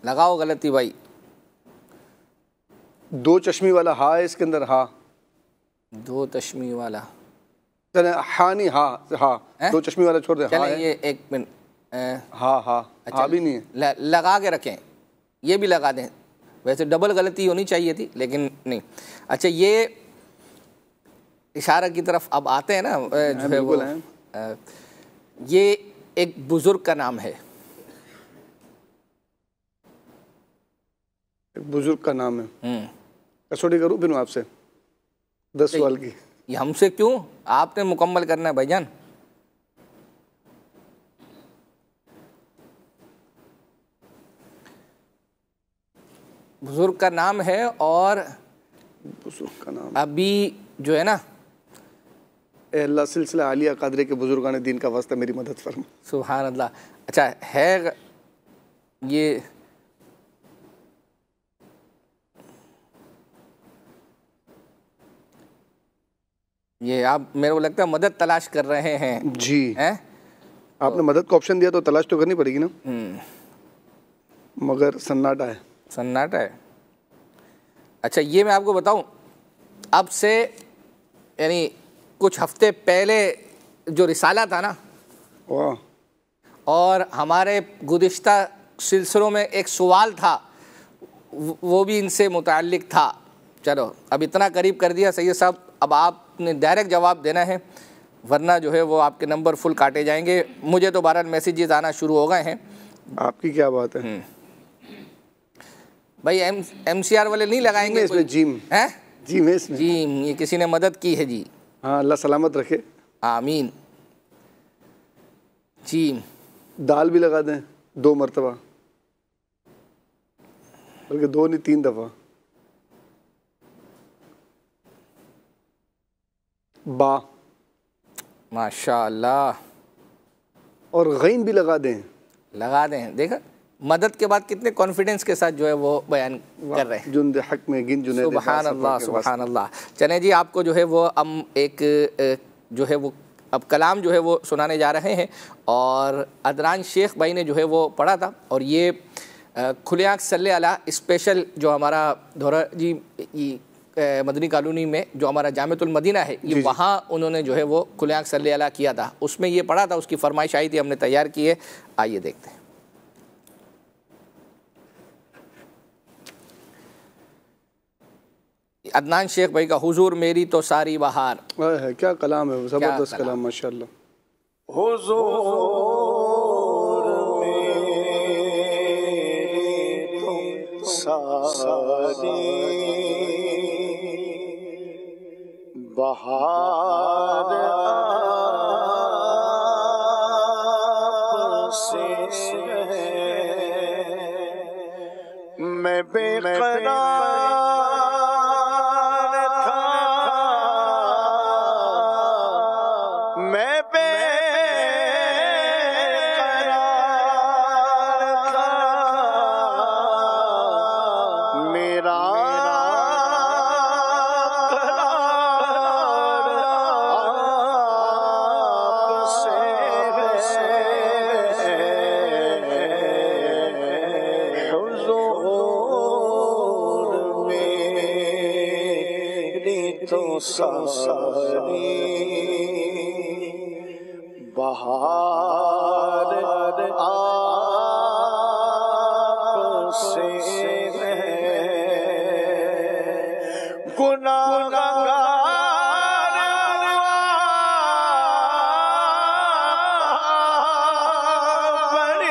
लगाओ गलती भाई। 2 चश्मी वाला हा है इसके अंदर, हा 2 चश्मी वाला, चले हाँ नहीं हाँ दो चश्मे वाला छोड़ दे। चले ये एक मिनट हाँ भी नहीं है, लगा के रखें, ये भी लगा दें। वैसे डबल गलती होनी चाहिए थी लेकिन नहीं। अच्छा ये इशारा की तरफ अब आते हैं ना, जो है वो ये एक बुजुर्ग का नाम है। एक बुजुर्ग का नाम है। कसौटी करूँ फिर आपसे 10 सवाल की? ये हमसे क्यों, आपने मुकम्मल करना है भाईजान। बुजुर्ग का नाम है और बुजुर्ग का नाम अभी जो है ना, ए अल्लाह सिलसिला आलिया कादरी के बुजुर्गान दीन का वास्ता मेरी मदद फरमा। सुभान अल्लाह। अच्छा है ये आप मेरे को लगता है मदद तलाश कर रहे हैं जी हैं? आपने मदद का ऑप्शन दिया तो तलाश तो करनी पड़ेगी ना। मगर सन्नाटा है। सन्नाटा है। अच्छा ये मैं आपको बताऊं, अब से यानी कुछ हफ्ते पहले जो रिसाला था ना, वाह, और हमारे गुज़िश्ता सिलसिलों में एक सवाल था, वो भी इनसे मुताल्लिक था। चलो अब इतना करीब कर दिया सैयद साहब, अब आपने डायरेक्ट जवाब देना है, वरना जो है वो आपके नंबर फुल काटे जाएंगे। मुझे तो 12 मैसेजेस आना शुरू हो गए हैं। आपकी क्या बात है भाई, MCR वाले नहीं लगाएंगे इसमें जिम है? जिम है इसमें, जिम ये किसी ने मदद की है जी। हाँ अल्लाह सलामत रखे, आमीन। जिम दाल भी लगा दें 2 मरतबा, बल्कि 2 नहीं 3 दफ़ा। बा माशाअल्लाह। और गैन भी लगा दें। देखा मदद के बाद कितने कॉन्फिडेंस के साथ जो है वो बयान कर रहे हैं। जुन्द हक में गिन जुनैद। सुभान अल्लाह सुभान अल्लाह। चले जी, आपको जो है वो हम एक जो है वो अब कलाम जो है वो सुनाने जा रहे हैं, और अदनान शेख भाई ने जो है वो पढ़ा था, और ये खुले आँख सल्ले अला स्पेशल जो हमारा धोरा जी मदनी कॉलोनी में जो हमारा जामिअतुल मदीना है, ये वहाँ उन्होंने जो है वो खुले आँख सल्ले अला किया था, उसमें ये पढ़ा था, उसकी फरमाइश आई थी, हमने तैयार की है। आइए देखते हैं। अदनान शेख भाई का हुजूर मेरी तो सारी बहार है। क्या कलाम है, ज़बरदस्त कलाम माशाअल्लाह। हुजूर मेरी तो सारी बहार आपसे मैं बेकरार सारी बहार आपसे गुनाहगार बड़ी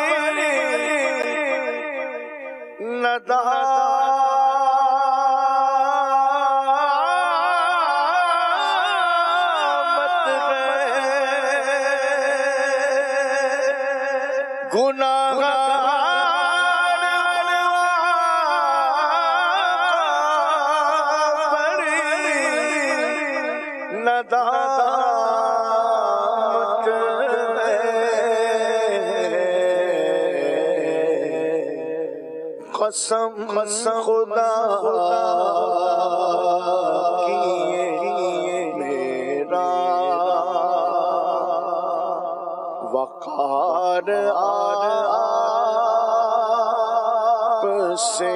कसम खुदा की मेरा वकार आपसे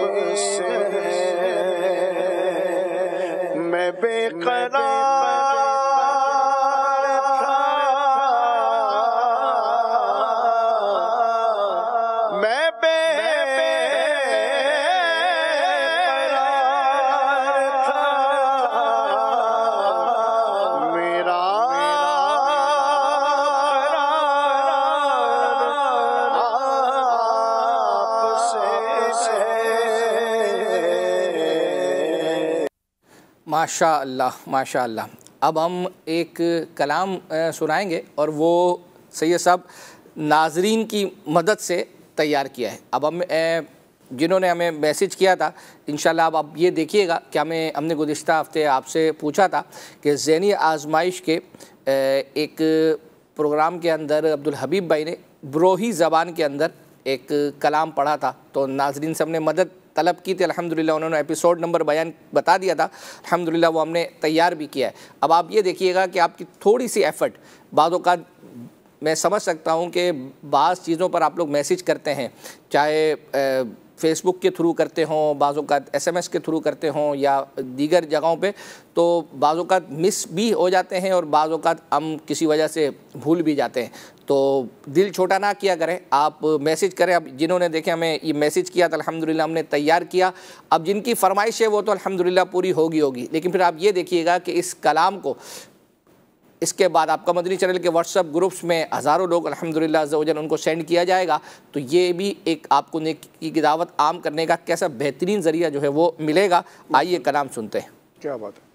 मैं बेकरार माशाअल्लाह माशाअल्लाह। अब हम एक कलाम सुनाएंगे और वो सैयद साहब नाजरीन की मदद से तैयार किया है। अब हम जिन्होंने हमें मैसेज किया था, इंशाल्लाह अब आप ये देखिएगा कि हमने गुज़िश्ता हफ्ते आपसे पूछा था कि ज़हनी आजमाइश के एक प्रोग्राम के अंदर अब्दुल हबीब भाई ने ब्रोही ज़बान के अंदर एक कलाम पढ़ा था, तो नाजरीन से हमने मदद तलब की थी। अल्हम्दुलिल्लाह उन्होंने एपिसोड नंबर बता दिया था, अल्हम्दुलिल्लाह वो हमने तैयार भी किया है। अब आप ये देखिएगा कि आपकी थोड़ी सी एफ़र्ट, बाद औक़ात मैं समझ सकता हूँ कि बाज़ चीज़ों पर आप लोग मैसेज करते हैं, चाहे फ़ेसबुक के थ्रू करते हों, बाज़ औक़ात SMS के थ्रू करते हों या दीगर जगहों पे, तो बाज़ औक़ात मिस भी हो जाते हैं और बाज़ औक़ात हम किसी वजह से भूल भी जाते हैं। तो दिल छोटा ना किया करें, आप मैसेज करें। अब जिन्होंने देखे हमें ये मैसेज किया था, अल्हम्दुलिल्लाह हमने तैयार किया। अब जिनकी फरमाइश है वो तो अल्हम्दुलिल्लाह पूरी होगी, लेकिन फिर आप ये देखिएगा कि इस कलाम को इसके बाद आपका मदनी चैनल के व्हाट्सएप ग्रुप्स में हज़ारों लोग अल्हम्दुलिल्लाह अज़्ज़ा वजल उनको सेंड किया जाएगा, तो ये भी एक आपको नेकी की दावत आम करने का कैसा बेहतरीन ज़रिया जो है वो मिलेगा। आइए कलाम सुनते हैं। क्या बात है।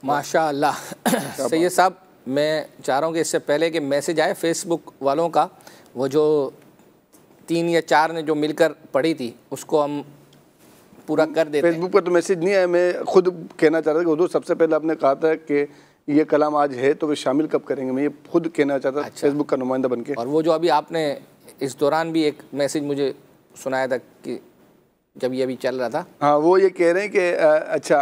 माशाअल्लाह। सैयद साहब, मैं चाह रहा हूँ कि इससे पहले कि मैसेज आए फेसबुक वालों का, वो जो 3 या 4 ने जो मिलकर पढ़ी थी उसको हम पूरा कर देते हैं। फेसबुक पर तो मैसेज नहीं आया, मैं खुद कहना चाह रहा था कि हुजूर सबसे पहले आपने कहा था कि ये कलाम आज है तो वे शामिल कब करेंगे, मैं ये खुद कहना चाहता था। अच्छा। फेसबुक का नुमाइंदा बन के। और वो जो अभी आपने इस दौरान भी एक मैसेज मुझे सुनाया था कि जब ये अभी चल रहा था, हाँ, वो ये कह रहे हैं कि अच्छा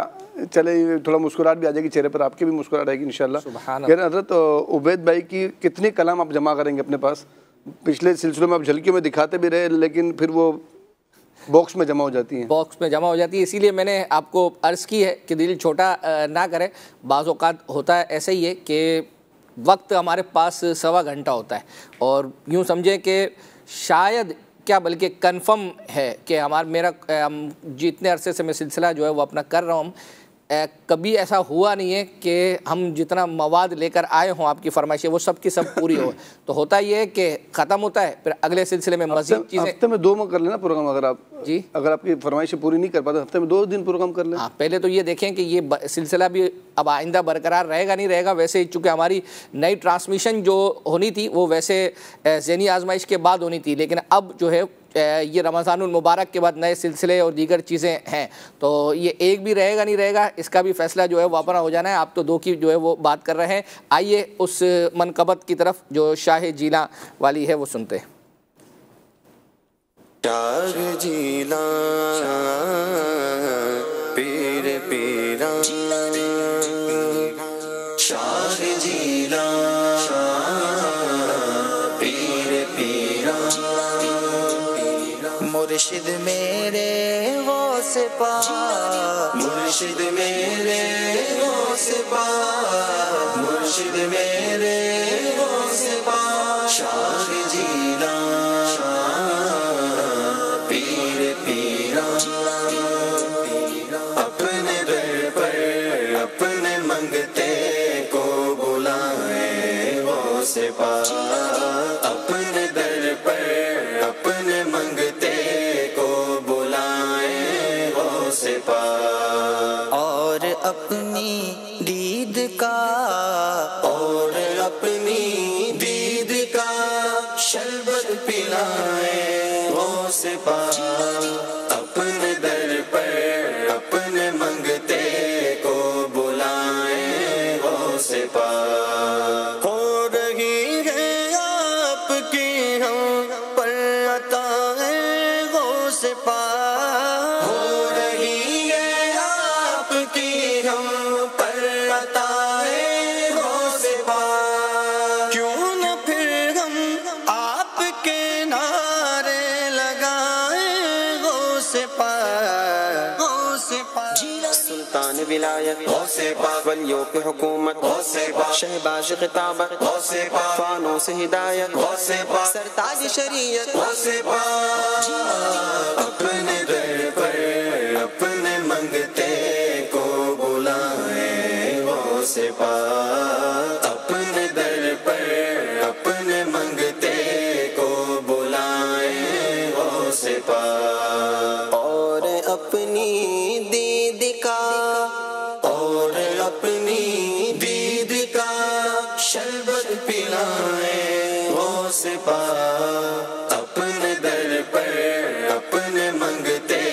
चले, थोड़ा मुस्कुराहट भी आ जाएगी चेहरे पर, आपकी भी मुस्कुराहट आएगी इंशाल्लाह। सुभान अल्लाह। हज़रत उबैद भाई की कितनी कलाम आप जमा करेंगे अपने पास? पिछले सिलसिलों में आप झलकियों में दिखाते भी रहे, लेकिन फिर वो बॉक्स में जमा हो जाती हैं। बॉक्स में जमा हो जाती है, इसीलिए मैंने आपको अर्ज़ की है कि दिल छोटा ना करें। बाज़ औक़ात होता है ऐसा ही है कि वक्त हमारे पास 1.25 घंटा होता है, और यूँ समझें कि शायद क्या बल्कि कंफर्म है कि मेरा जितने अरसे से मैं सिलसिला जो है वो अपना कर रहा हूँ, कभी ऐसा हुआ नहीं है कि हम जितना मवाद लेकर आए हों आपकी फरमाइशें वो सब की सब पूरी हो। तो होता ये है कि ख़त्म होता है, फिर अगले सिलसिले में मज़ीद चीज़ें। हफ्ते में 2 कर लेना प्रोग्राम, अगर आप जी अगर आपकी फरमाइशें पूरी नहीं कर पाते हफ्ते में 2 दिन प्रोग्राम कर लेना। हाँ, पहले तो ये देखें कि ये सिलसिला भी अब आइंदा बरकरार रहेगा नहीं रहेगा। वैसे चूँकि हमारी नई ट्रांसमिशन जो होनी थी वो वैसे ज़हनी आजमाइश के बाद होनी थी, लेकिन अब जो है ये रमज़ानुल मुबारक के बाद नए सिलसिले और दीगर चीज़ें हैं, तो ये एक भी रहेगा नहीं रहेगा इसका भी फ़ैसला जो है वो अपना हो जाना है। आप तो 2 की जो है वो बात कर रहे हैं। आइए उस मनकबत की तरफ जो शाह जीला वाली है वो सुनते हैं। शाह जीला पीर पीरा, शाह जीला पीर पीरा, मुर्शिद मेरे वो से पा, मुर्शिद मेरे वो से पा, मुर्शिद मेरे वो से पा, शाह जीला पीर पीरा, अपने दर पर अपने मंगते को बुलाए वो से पा, अपने दर पर अपने मंगते से पा, और अपनी दीद का, और अपनी दीद का शरबत पिलाए वो से पा, अपने दर पर अपने मंगते को बुलाए वो से पा। हो रही है आपकी हम पर अताए वो से पा, सुल्तान विलायत वलियों की हुकूमत, शहबाज खिताबत, फानों से हिदायत, सरताज शरीयत, अपने दर पर अपने मंगते को बुलाए वो से पा, अपने दर पर अपने मंगते को बुलाए वो से पा, और अपनी दीद का, और अपनी दीद का शरबत पिलाए वो से पा, अपने दर पर अपने मंगते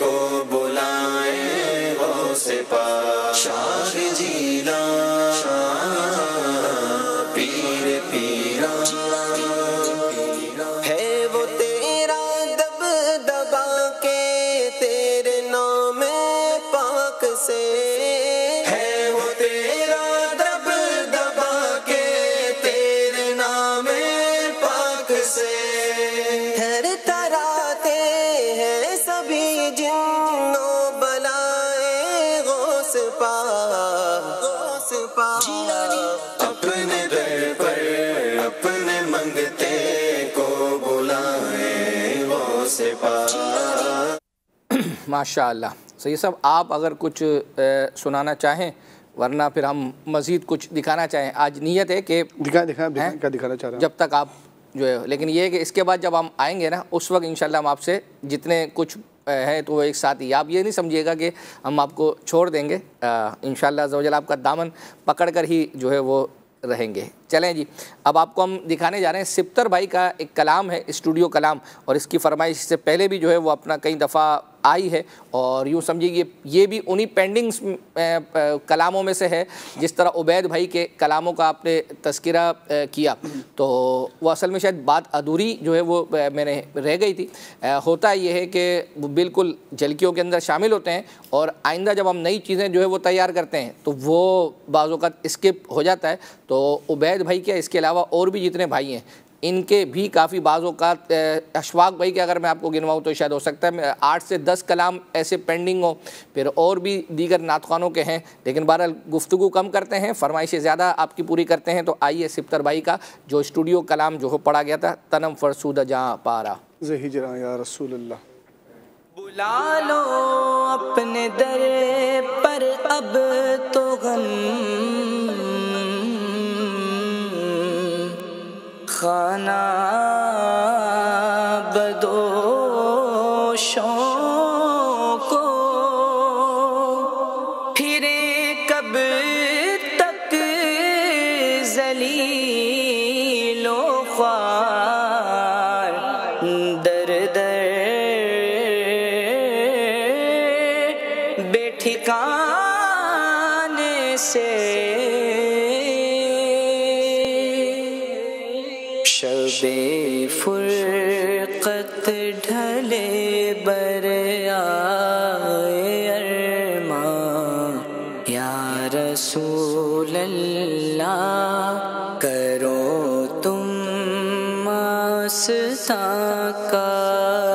को बुलाए वो से पा, शाह जीला पीर पीरा, है वो तेरा दबदबा के तेरे नाम पाक से, है वो तेरा दबदबा के तेरे नाम पाक से, हर तराते हैं सभी जिन्नो बलाए गौस पा, गौस पा, अपने दर पर अपने मंगते को बुलाए वो से पा। माशाअल्लाह। सो ये सब आप अगर कुछ सुनाना चाहें, वरना फिर हम मज़ीद कुछ दिखाना चाहें। आज नीयत है कि क्या दिखाना चाह रहे हैं जब तक आप जो है, लेकिन ये है कि इसके बाद जब हम आएंगे ना उस वक्त इंशाल्लाह हम आपसे जितने कुछ है तो वो एक साथ ही, आप ये नहीं समझिएगा कि हम आपको छोड़ देंगे। इंशाल्लाह अज़्ज़ व जल आपका दामन पकड़ कर ही जो है वो रहेंगे। चलें जी, अब आपको हम दिखाने जा रहे हैं सिप्तर भाई का एक कलाम है, स्टूडियो कलाम, और इसकी फरमाइश से पहले भी जो है वो अपना कई दफ़ा आई है, और यूँ समझिए ये भी उन्हीं पेंडिंग्स कलामों में से है जिस तरह उबैद भाई के कलामों का आपने तज़किरा किया, तो वो असल में शायद बात अधूरी जो है वो मैंने रह गई थी। होता ये है कि वो बिल्कुल झलकियों के अंदर शामिल होते हैं, और आइंदा जब हम नई चीज़ें जो है वो तैयार करते हैं तो वो बाज़ औक़ात स्किप हो जाता है। तो उबैद भाई क्या, इसके अलावा और भी जितने भाई हैं इनके भी काफ़ी बाज़ों का अशफाक भाई के अगर मैं आपको गिनवाऊँ तो शायद हो सकता है 8 से 10 कलाम ऐसे पेंडिंग हो, फिर और भी दीगर नातखानों के हैं, लेकिन बहरहाल गुफ्तगू कम करते हैं, फरमाइशें ज़्यादा आपकी पूरी करते हैं। तो आइए सिफ्तर भाई का जो स्टूडियो कलाम जो हो पढ़ा गया था, तनम फरसूदा जहाँ पारा हिजरा या रसूल अल्लाह। बुला लो अपने दर पर अब तो गम खाना बदोशों को, फिरे कब तक जलीलो ख्वार दर दर बेठिकाने से शबे फुरकत ढले बर आए अरमां या रसूल अल्लाह, करो तुम आस्था का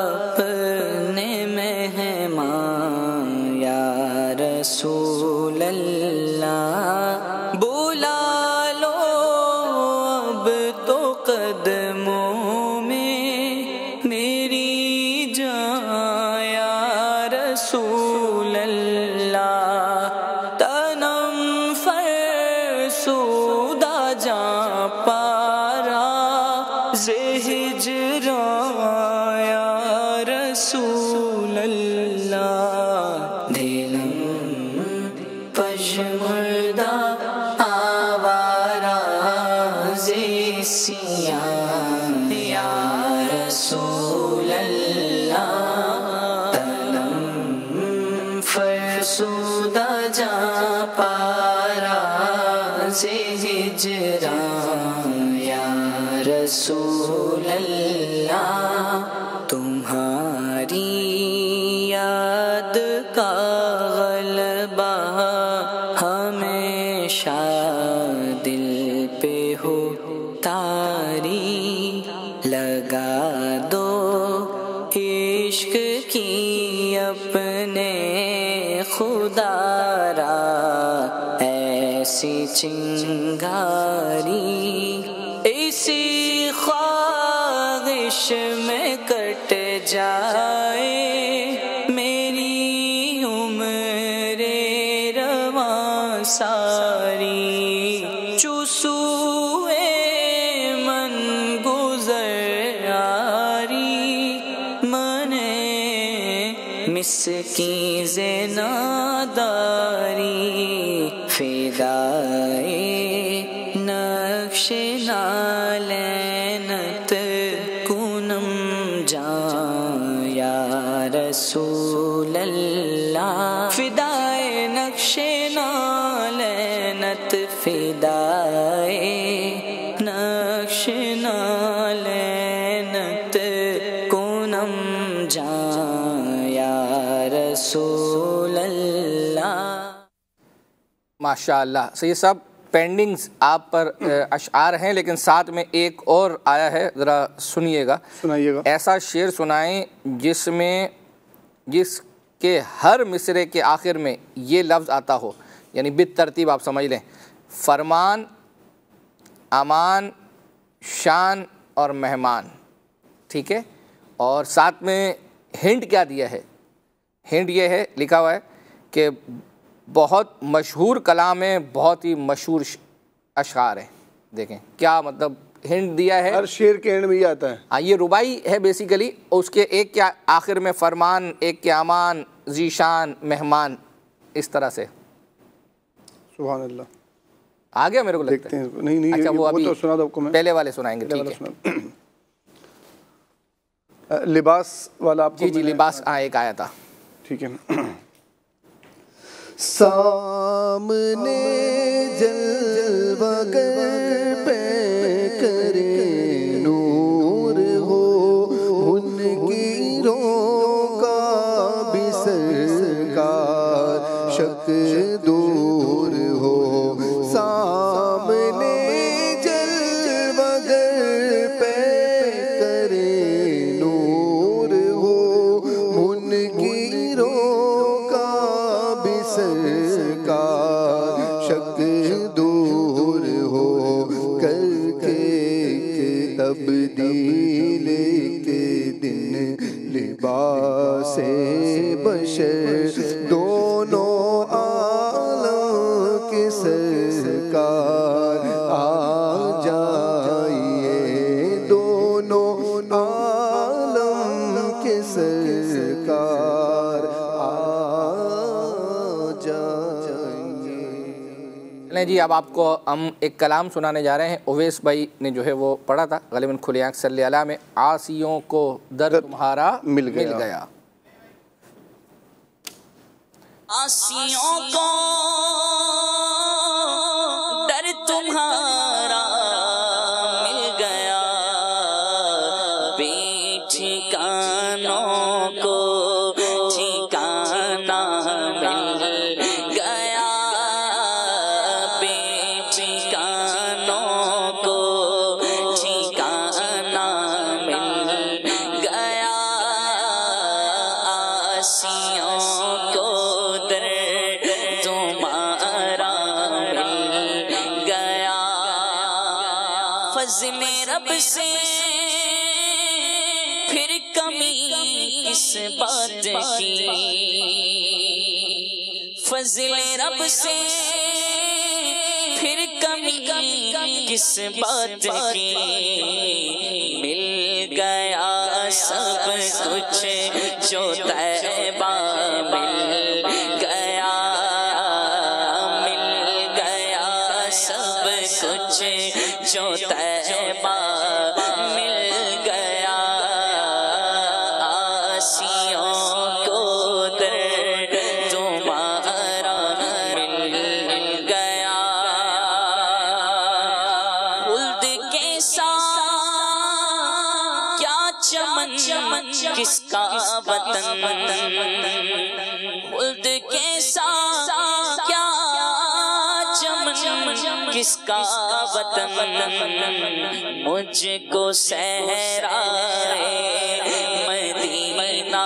अपने मेहमान या रसूल अल्लाह। बुला लो अब तो कदमों में मेरी जान या रसूल अल्लाह, तनम फरसूदा जां पारा ज़हिजरा या रसूल अल्लाह। दिलम पशमुर्दा आवारा ज़िसिया या रसूल अल्लाह, तनम फरसूदा जां पारा ज़हिजरा या रसूल अल्लाह। तुम्हारी याद का गलबा हमेशा दिल पे हो तारी, लगा दो इश्क की अपने खुदारा ऐसी चिंगारी, इसी ख्वाहिश में कट जाए मेरी उम्रे रवां सारी, चुसूए मन गुज़र आरी मने मिस्कीन ज़ेनादारी, फिदाए नक्शे नालैनत कुनम जान या रसूल अल्लाह, फिदाए नक्शे नालैनत, फिदाए नक्शे नालैनत कुनम जान या रसूल अल्लाह। माशाअल्लाह। सो ये सब पेंडिंग्स आप पर अशआर हैं, लेकिन साथ में एक और आया है, ज़रा सुनिएगा। सुनाइएगा। ऐसा शेर सुनाएं जिसके हर मिसरे के आखिर में ये लफ्ज़ आता हो, यानी बित तरतीब आप समझ लें, फरमान, अमान, शान और मेहमान। ठीक है, और साथ में हिंट क्या दिया है? हिंट ये है, लिखा हुआ है कि बहुत मशहूर कलाम है, बहुत ही मशहूर अशआर है। देखें क्या मतलब हिंट दिया है, हर शेर के एंड में ये आता है। हाँ, ये रुबाई है बेसिकली, उसके एक के आखिर में फरमान, एक के अमान, जीशान, मेहमान, इस तरह से। सुभान अल्लाह। आ गया मेरे को लगता है। नहीं अच्छा, वो अभी तो सुना दो आपको मैं, पहले वाले सुनाएंगे। ठीक है, लिबास वाला आपको। जी लिबास, हाँ एक आया था। ठीक है। सामने जलवागर पे करे नूर हो, उनकी रोका भी सरकार शक दूर हो। सामने जलवागर पे लिखते दिन लिबासे बशर दोनों आलम के सरकार आ जाइए, दोनों आलम के सरकार आ जाइए। नहीं जी, अब आपको हम एक कलाम सुनाने जा रहे हैं। उवैस भाई ने जो है वो पढ़ा था ग़ालिबन खुले आँख सल्ले अला में, आसियों को दर तुम्हारा मिल गया। आसियों को दर तुम्हारा मिल गया, बेठिकानों को ठिकाना मिल गया, बेठिकानों को ठिकाना मिल गया, आसियों को दर तुम्हारा मिल गया। फज़्ल रब से फिर कमी किस बात की, फज़्ल रब से फिर कमी किस बात की, मिल गया सब कुछ जो तैबा मिल गया, मिल गया सब कुछ जो तैबा मिल गया, आसियों को दर तुम्हारा मिल गया। खुल्द के साथ क्या चमन किसका वतन, खुल्द के साथ क्या चमन किसका वतन, मुझको सहराए मदीना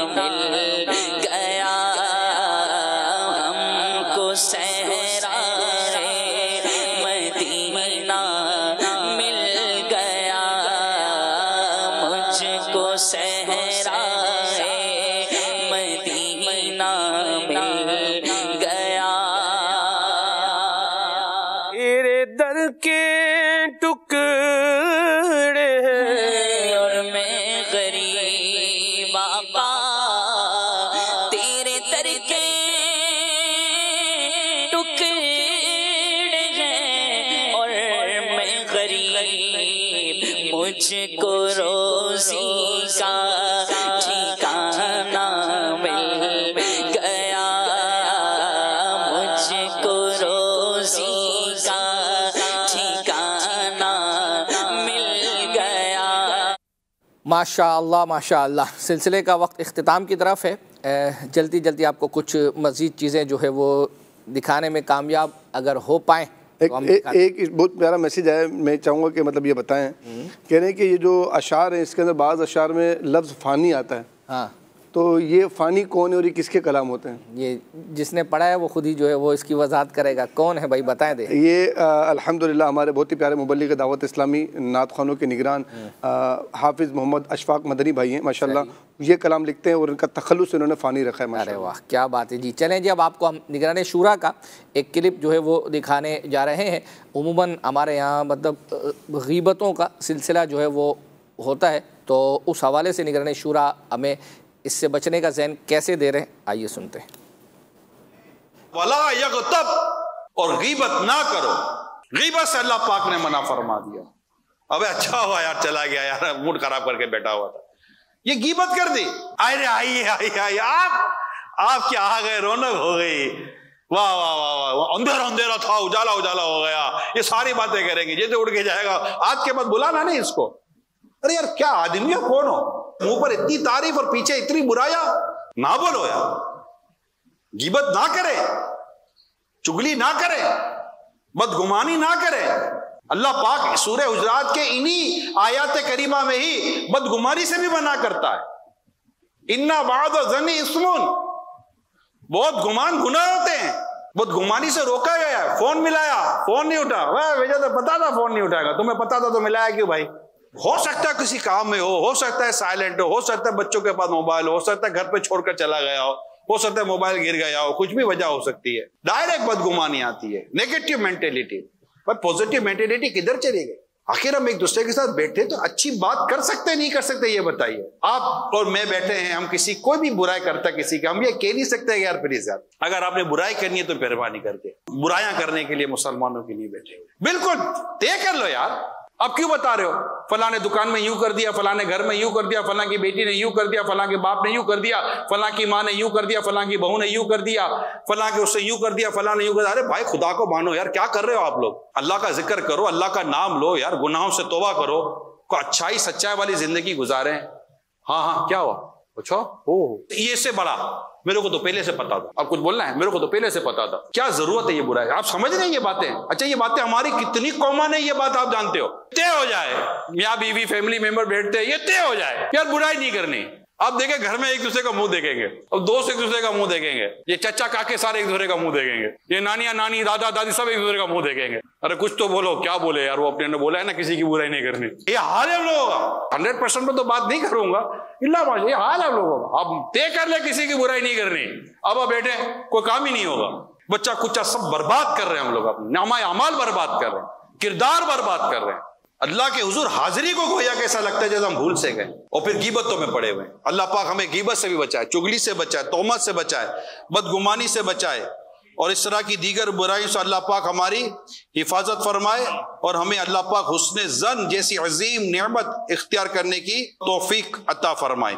मिल गया, हमको सहराए मदीना मिल गया, मुझको सहराए मदीना मिल गया। तेरे दर के टुकड़े हैं और मैं गरीब आका, तेरे दर के टुकड़े हैं और मैं गरीब, मुझको रोजी का ठिकाना मिल गया, मुझको रोजी का ठिकाना मिल गया। माशाअल्लाह माशाअल्लाह। सिलसिले का वक्त इख्तिताम की तरफ है। जल्दी जल्दी आपको कुछ मज़ीद चीज़ें जो है वो दिखाने में कामयाब अगर हो पाएँ। एक बहुत प्यारा मैसेज है, मैं चाहूँगा कि मतलब ये बताएं, कह रहे हैं कि ये जो अशार हैं इसके अंदर बाज़ अशार में लफ्ज़ फ़ानी आता है। हाँ, तो ये फ़ानी कौन है और ये किसके कलाम होते हैं? ये जिसने पढ़ा है वो खुद ही जो है वो इसकी वजाहत करेगा। कौन है भाई, बताएं दे। ये अल्हम्दुलिल्लाह हमारे बहुत ही प्यारे मुबल्लिग दावत इस्लामी नात ख़ानों के निगरान हाफिज़ मोहम्मद अशफाक मदनी भाई हैं माशाल्लाह। ये कलाम लिखते हैं और इनका तखल्लुस इन्होंने फ़ानी रखा है। अरे वाह, क्या बात है जी। चलें जी, अब आपको हम निगरान शूरा का एक क्लिप जो है वो दिखाने जा रहे हैं। उमूमन हमारे यहाँ मतलब गीबतों का सिलसिला जो है वो होता है, तो उस हवाले से निगरान शूरा हमें इससे बचने का ज़हन कैसे दे रहे हैं, आइए सुनते हैं। वला यग़तब, और गीबत ना करो। गीबत से अल्लाह पाक ने मना फरमा दिया। अबे अच्छा हुआ यार, चला गया यार, मूड खराब करके बैठा हुआ था, ये गीबत कर दी। अरे आइए आइए आइए, आप क्या आ गए, रौनक हो गई, वाह वाह वाह वाह, अंधेरा अंधेरा था, उजाला उजाला हो गया, ये सारी बातें करेंगे, जैसे उड़ के जाएगा। आज के बाद बुलाना नहीं इसको। अरे यार क्या आदमी है, कौन हो, मुंह पर इतनी तारीफ और पीछे इतनी बुराया, ना बोलो यार, गिबत ना करे, चुगली ना करे, बदगुमानी ना करे। अल्लाह पाक सूरह हुजरात के इन्हीं आयात करीमा में ही बदगुमानी से भी मना करता है। इन्ना बाद ज़न्नी इस्मुन, बहुत गुमान गुनाह होते हैं, बदगुमानी से रोका गया है। फोन मिलाया, फोन नहीं उठा, वह वजह तो पता था फोन नहीं उठाएगा, तुम्हें पता था तो मिलाया क्यों भाई? हो सकता है किसी काम में हो सकता है साइलेंट हो सकता है बच्चों के पास मोबाइल हो सकता है घर पे छोड़कर चला गया हो सकता है मोबाइल गिर गया हो, कुछ भी वजह हो सकती है। डायरेक्ट बदगुमानी आती है, नेगेटिव मेंटेलिटी। पर पॉजिटिव मेंटेलिटी किधर चली गई? आखिर हम एक दूसरे के साथ बैठे तो अच्छी बात कर सकते नहीं कर सकते, ये बताइए। आप और मैं बैठे हैं, हम किसी कोई भी बुराई करता किसी का, हम ये कह नहीं सकते यार प्लीज यार अगर आपने बुराई करनी है तो मेहरबानी करके। बुराइयां करने के लिए मुसलमानों के लिए बैठे हुए, बिल्कुल तय कर लो यार। अब क्यों बता रहे हो फलाने दुकान में यूं कर दिया, फलाने घर में यूं कर दिया, फलां की बेटी ने यूं कर दिया, फलां के बाप ने यूं कर दिया, फलां की माँ ने यूं कर दिया, फलां की बहू ने यूं कर दिया, फलां के उससे यूं कर दिया, फलां ने यूं कर दिया। अरे भाई खुदा को मानो यार, क्या कर रहे हो आप लोग? अल्लाह का जिक्र करो, अल्लाह का नाम लो यार, गुनाहों से तौबा करो, को अच्छाई सच्चाई वाली जिंदगी गुजारे। हाँ क्या हुआ? पूछो। ये से बड़ा मेरे को तो पहले से पता था। अब कुछ बोलना है? मेरे को तो पहले से पता था। क्या जरूरत है ये बुराई? आप समझ रहे हैं ये बातें? अच्छा ये बातें हमारी कितनी कॉमन है, ये बात आप जानते हो। तय हो जाए, मियाँ बीवी फैमिली मेंबर बैठते हैं, ये तय हो जाए यार बुराई नहीं करनी। आप देखें घर में एक दूसरे का मुंह देखेंगे, अब दोस्त एक दूसरे का मुंह देखेंगे, ये चचा काके सारे एक दूसरे का मुंह देखेंगे, ये नानिया नानी दादा दादी सब एक दूसरे का मुंह देखेंगे। अरे कुछ तो बोलो, क्या बोले यार? वो अपने ने बोला है ना किसी की बुराई नहीं करनी। ये हाल है हम लोगों का। 100% में तो बात नहीं करूंगा, ये हाल है हम लोगों का। आप तय कर ले किसी की बुराई नहीं करनी, अब बैठे कोई काम ही नहीं होगा। बच्चा कुच्चा सब बर्बाद कर रहे हैं हम लोग, अपने नामा अमाल बर्बाद कर रहे हैं, किरदार बर्बाद कर रहे हैं। अल्लाह के हुजूर हाजिरी को गोया कैसा लगता है जैसे हम भूल से गए और फिर गीबतों में पड़े हुए। अल्लाह पाक हमें गीबत से भी बचाए, चुगली से बचाए, तोहमत से बचाए, बदगुमानी से बचाए और इस तरह की दीगर बुराइयों से अल्लाह पाक हमारी हिफाजत फरमाए और हमें अल्लाह पाक हुस्ने ज़न जैसी अजीम नेमत इख्तियार करने की तौफीक अता फरमाए।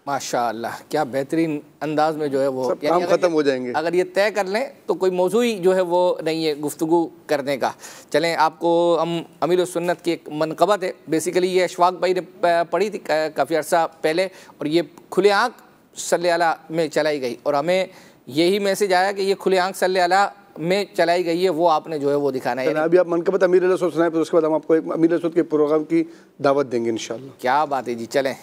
माशाअल्लाह, क्या बेहतरीन अंदाज में जो है वो काम खत्म हो जाएंगे। अगर ये तय कर लें तो कोई मौजू ही जो है वो नहीं है गुफ्तगू करने का। चलें, आपको हम अमीर सुन्नत की एक मनक़बत है, बेसिकली ये अशफाक भाई ने पढ़ी थी काफ़ी अर्सा पहले और ये खुले आँख सल्ले अला में चलाई गई और हमें यही मैसेज आया कि ये खुले आँख सल्ले अला में चलाई गई है, वो आपने जो है वो दिखाना है। अभी आप मनक़बत अमीर सुन्नत सुनाए, फिर उसके बाद हम आपको एक अमीर सुन्नत के प्रोग्राम की दावत देंगे इंशाअल्लाह। क्या बात है जी, चलें।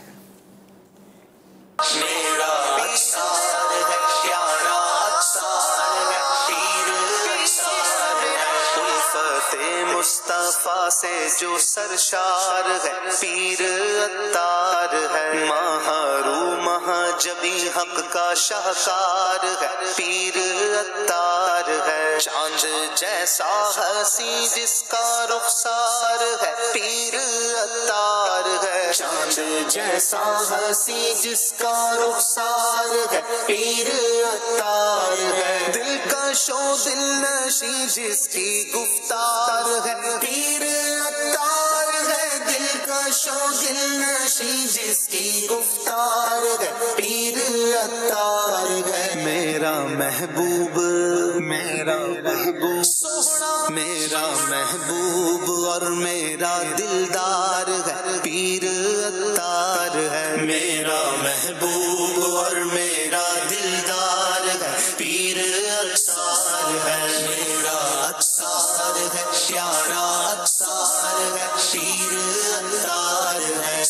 मेरा अक्सार है प्यारा अक्सार है पीर अक्सार है उल्फते मुस्तफा से जो सरशार है पीर अत्तार है महारू महाजबी हक का शाहकार है पीर अत्तार है चांद जैसा हसी जिसका रुखसार है पीर अत्तार है चांद जैसा हसी जिसका रुखसार है पीर अत्तार है दिल का शो दिल नशी जिसकी गुफ्तार है पीर अत्तार है दिल का शो दिल नशी जिसकी गुफ्तार है पीर अत्तार है मेरा महबूब सोहना मेरा महबूब और मेरा दिलदार है पीर अत्तार है मेरा महबूब और मेरा दिलदार है पीर अत्तार है मेरा अक्सार है प्यारा अक्सार है पीर अत्तार है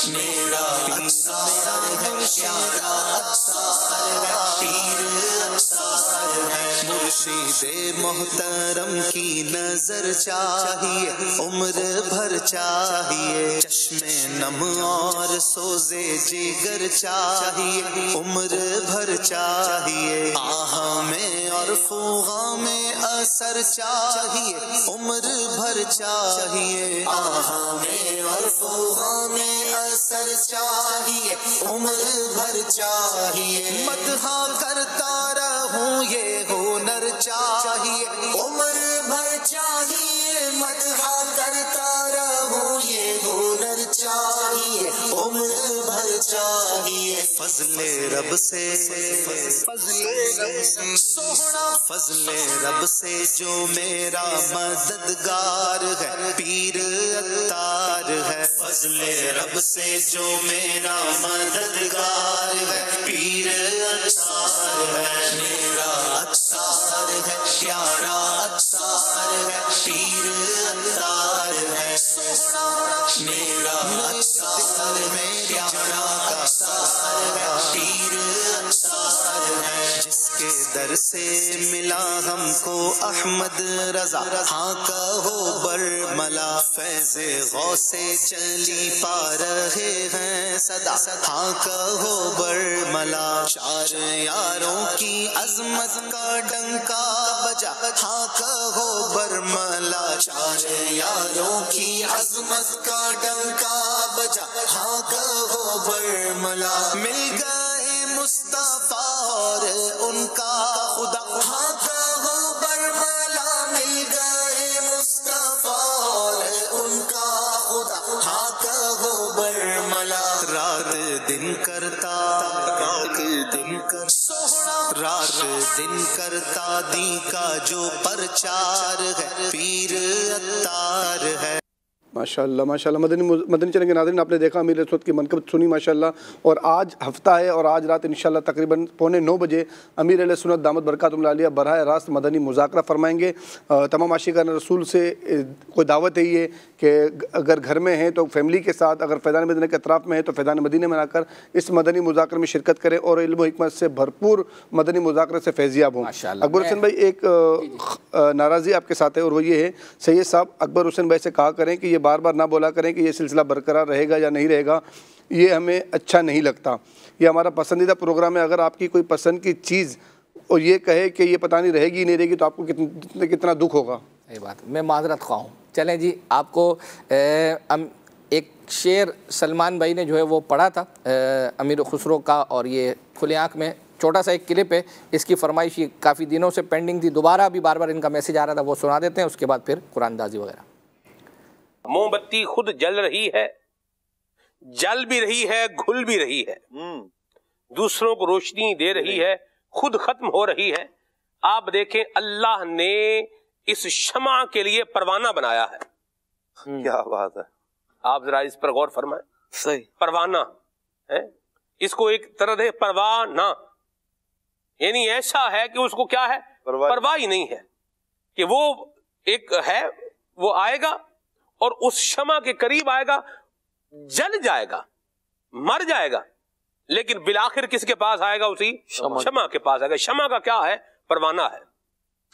मेरा अक्सार है प्यारा अक्सार है पीर अत्तार है मुर्शिदे मोहतरम की नजर चाहिए उम्र भर चाहिए चश्मे नम और सोजे जिगर चाहिए उम्र भर चाहिए आहा में और फूगा में असर चाहिए उम्र भर चाहिए आहा में और फूगा में असर चाहिए उम्र भर चाहिए मदहा करता रहूं ये हुनर चाहिए उम्र भर चाहिए मदहा करता रहूं ये हुनर चाहिए उम्र भर चाहिए फजले रब से सोहना फजले रब से जो मेरा मददगार है पीर अत्तार है फजले रब से जो मेरा मददगार है पीर अत्तार है मेरा अक्सार है प्यारा अक्सार है पीर अत्तार है मेरा अक्सार है प्यारा अक्सार है पीर अत्तार है जिसके दर से मिला हमको अहमद रजा, हाँ कहो बरमला, फैज़े गौसे जली पा रहे हैं सदा, हाँ कहो बरमला। चार यारों की अजमत का डंका बजा, हाँ कहो बरमला। चार यारों की अजमत का डंका बजा, हाँ कहो बरमला। मिल गए मुस्तफा और उनका खुदा, हाँ कहो बरमला। मिल गए मुस्तफा और उनका खुदा, हाँ कहो बरमला। रात दिन करता, रात दिन कर सोहना, रात दिन करता दी का जो प्रचार है, पीर अत्तार है। माशाल्लाह माशाल्लाह। मदनी चैनल के नाज़रीन, आपने देखा अमीर सुन्नत की मनक़बत सुनी माशाल्लाह। और आज हफ्ता है और आज रात इंशाल्लाह तकरीबन 8:45 बजे अमीर सुन्नत दामत बरकातुहुल आलिया बराह रास्त मदनी मुज़ाकरा फरमाएंगे। तमाम आशिक़ान रसूल से कोई दावत है ये कि अगर घर में हैं तो फैमिली के साथ, अगर फैज़ान मदीना के अतराफ़ में है तो फैज़ान मदीने में आकर इस मदनी मुज़ाकरे में शिरकत करें और इल्म व हिकमत से भरपूर मदनी मुज़ाकरे से फैज़याब हों। अकबर हुसैन भाई, एक नाराज़ी आपके साथ है और वो ये है, सैयद साहब अकबर हुसैन भाई से कहा करें कि ये बार बार ना बोला करें कि ये सिलसिला बरकरार रहेगा या नहीं रहेगा, ये हमें अच्छा नहीं लगता। ये हमारा पसंदीदा प्रोग्राम है। अगर आपकी कोई पसंद की चीज़ और ये कहे कि ये पता नहीं रहेगी नहीं रहेगी तो आपको कितना दुख होगा। ये बात मैं माजरत ख़्वाह हूँ। चलें जी, आपको एक शेर सलमान भाई ने जो है वो पढ़ा था अमीर खुसरो का, और ये खुले आँख में छोटा सा एक क्लिप है, इसकी फरमाइश ये काफ़ी दिनों से पेंडिंग थी, दोबारा भी बार बार इनका मैसेज आ रहा था, वो सुना देते हैं, उसके बाद फिर कुरानदाजी वगैरह। मोमबत्ती खुद जल रही है, जल भी रही है, घुल भी रही है, दूसरों को रोशनी दे रही है, खुद खत्म हो रही है। आप देखें, अल्लाह ने इस शमा के लिए परवाना बनाया है। क्या बात है, आप जरा इस पर गौर फरमाएं। सही, परवाना है, इसको एक तरह दे परवाना, यानी ऐसा है कि उसको क्या है, परवाह ही नहीं है कि वो एक है, वो आएगा और उस शमा के करीब आएगा, जल जाएगा, मर जाएगा, लेकिन बिलाखिर किसके पास आएगा, उसी शमा के पास आएगा। शमा का क्या है, परवाना है।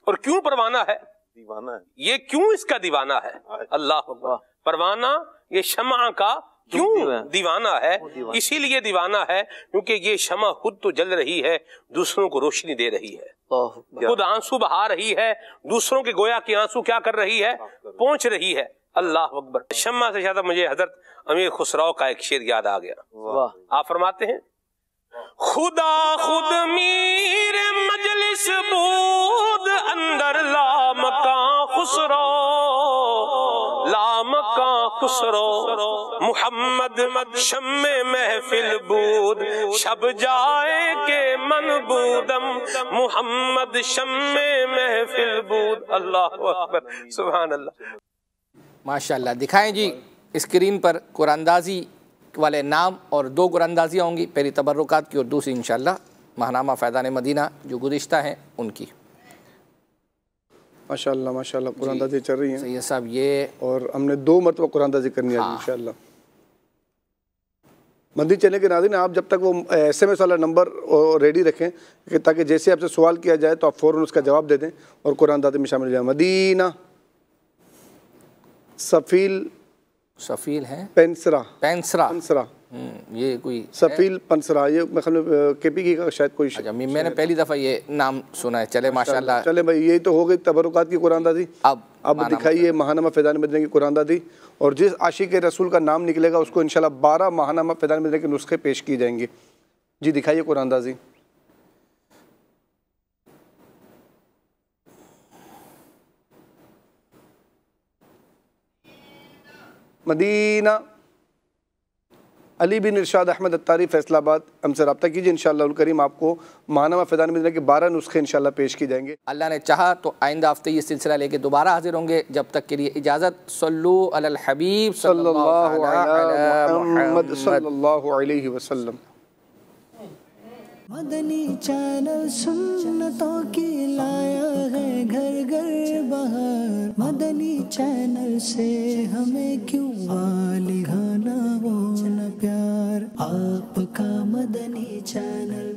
और क्यों परवाना है, दीवाना है। ये क्यों इसका दीवाना है, अल्लाह अकबर। परवाना ये शमा का क्यों दीवाना है, इसीलिए दीवाना है क्योंकि ये शमा खुद तो जल रही है, दूसरों को रोशनी दे रही है, खुद आंसू बहा रही है, दूसरों के गोया के आंसू क्या कर रही है, पहुंच रही है। अल्लाह अकबर। शम्मा से ज्यादा मुझे हजरत अमीर खुसरो का एक शेर याद आ गया। आप फरमाते हैं, खुदा खुद मीर मजलिस बूद अंदर लामका खुसरो, लामका खुसरो, मुहम्मद शम्मे महफिल बूद, शब जाए के मन बूदम, मुहम्मद शम्मे महफिल बूद। अल्लाह अकबर, सुभान अल्लाह। माशाल्लाह। दिखाएं जी स्क्रीन पर कुरानदाजी वाले नाम, और 2 कुरानदाजियाँ होंगी, पहली तबर्रुकात की और दूसरी इंशाल्लाह महनामा फैज़ान मदीना जो गुज़िश्ता हैं उनकी। माशाल्लाह माशाल्लाह कुरानदाजी चल रही है सैयद साहब ये, और हमने 2 मरतबा कुरानदाजी करनी है इंशाल्लाह। मदनी चैनल के नाज़रीन, आप जब तक वो SMS वाला नंबर रेडी रखें कि ताकि जैसे आपसे सवाल किया जाए तो आप फ़ौरन उसका जवाब दे दें और कुरानदाजी में शामिल हो जाए। मदीना सफ़ील, सफ़ील है पेंसरा, पेंसरा, पेंसरा, ये कोई सफ़ील पेंसरा, ये मतलब KPK का शायद कोई। अच्छा, मैंने पहली दफ़ा ये नाम सुना है। चले माशाल्लाह। चले भाई, यही तो हो गई तबरुकात की कुरानदाजी। अब दिखाइए महानामा फैज़ान मदीना की कुरानदाजी, और जिस आशिक़ रसूल का नाम निकलेगा उसको इंशाल्लाह 12 महानामा फैज़ान मदीना के नुस्खे पेश किए जाएंगे। जी दिखाइए कुरानदाजी। मदीना अली बिन इरशाद अहमद अत्तारी फैसलाबाद, हमसे रब्ता कीजिए। इंशाअल्लाह उल करीम आपको महानामा फैज़ान मदीना के 12 नुस्खे इंशाअल्लाह पेश की जाएंगे। अल्लाह ने चाहा तो आइंदा हफ्ते ये सिलसिला लेके दोबारा हाजिर होंगे। जब तक के लिए इजाज़त। सल्लु अलल हबीब सल्लल्लाहु अलैहि वसल्लम। मदनी चैनल सुन्नतों की लाया है घर घर बहार। मदनी चैनल से हमें क्यों वाली खाना वो न प्यार। आपका मदनी चैनल।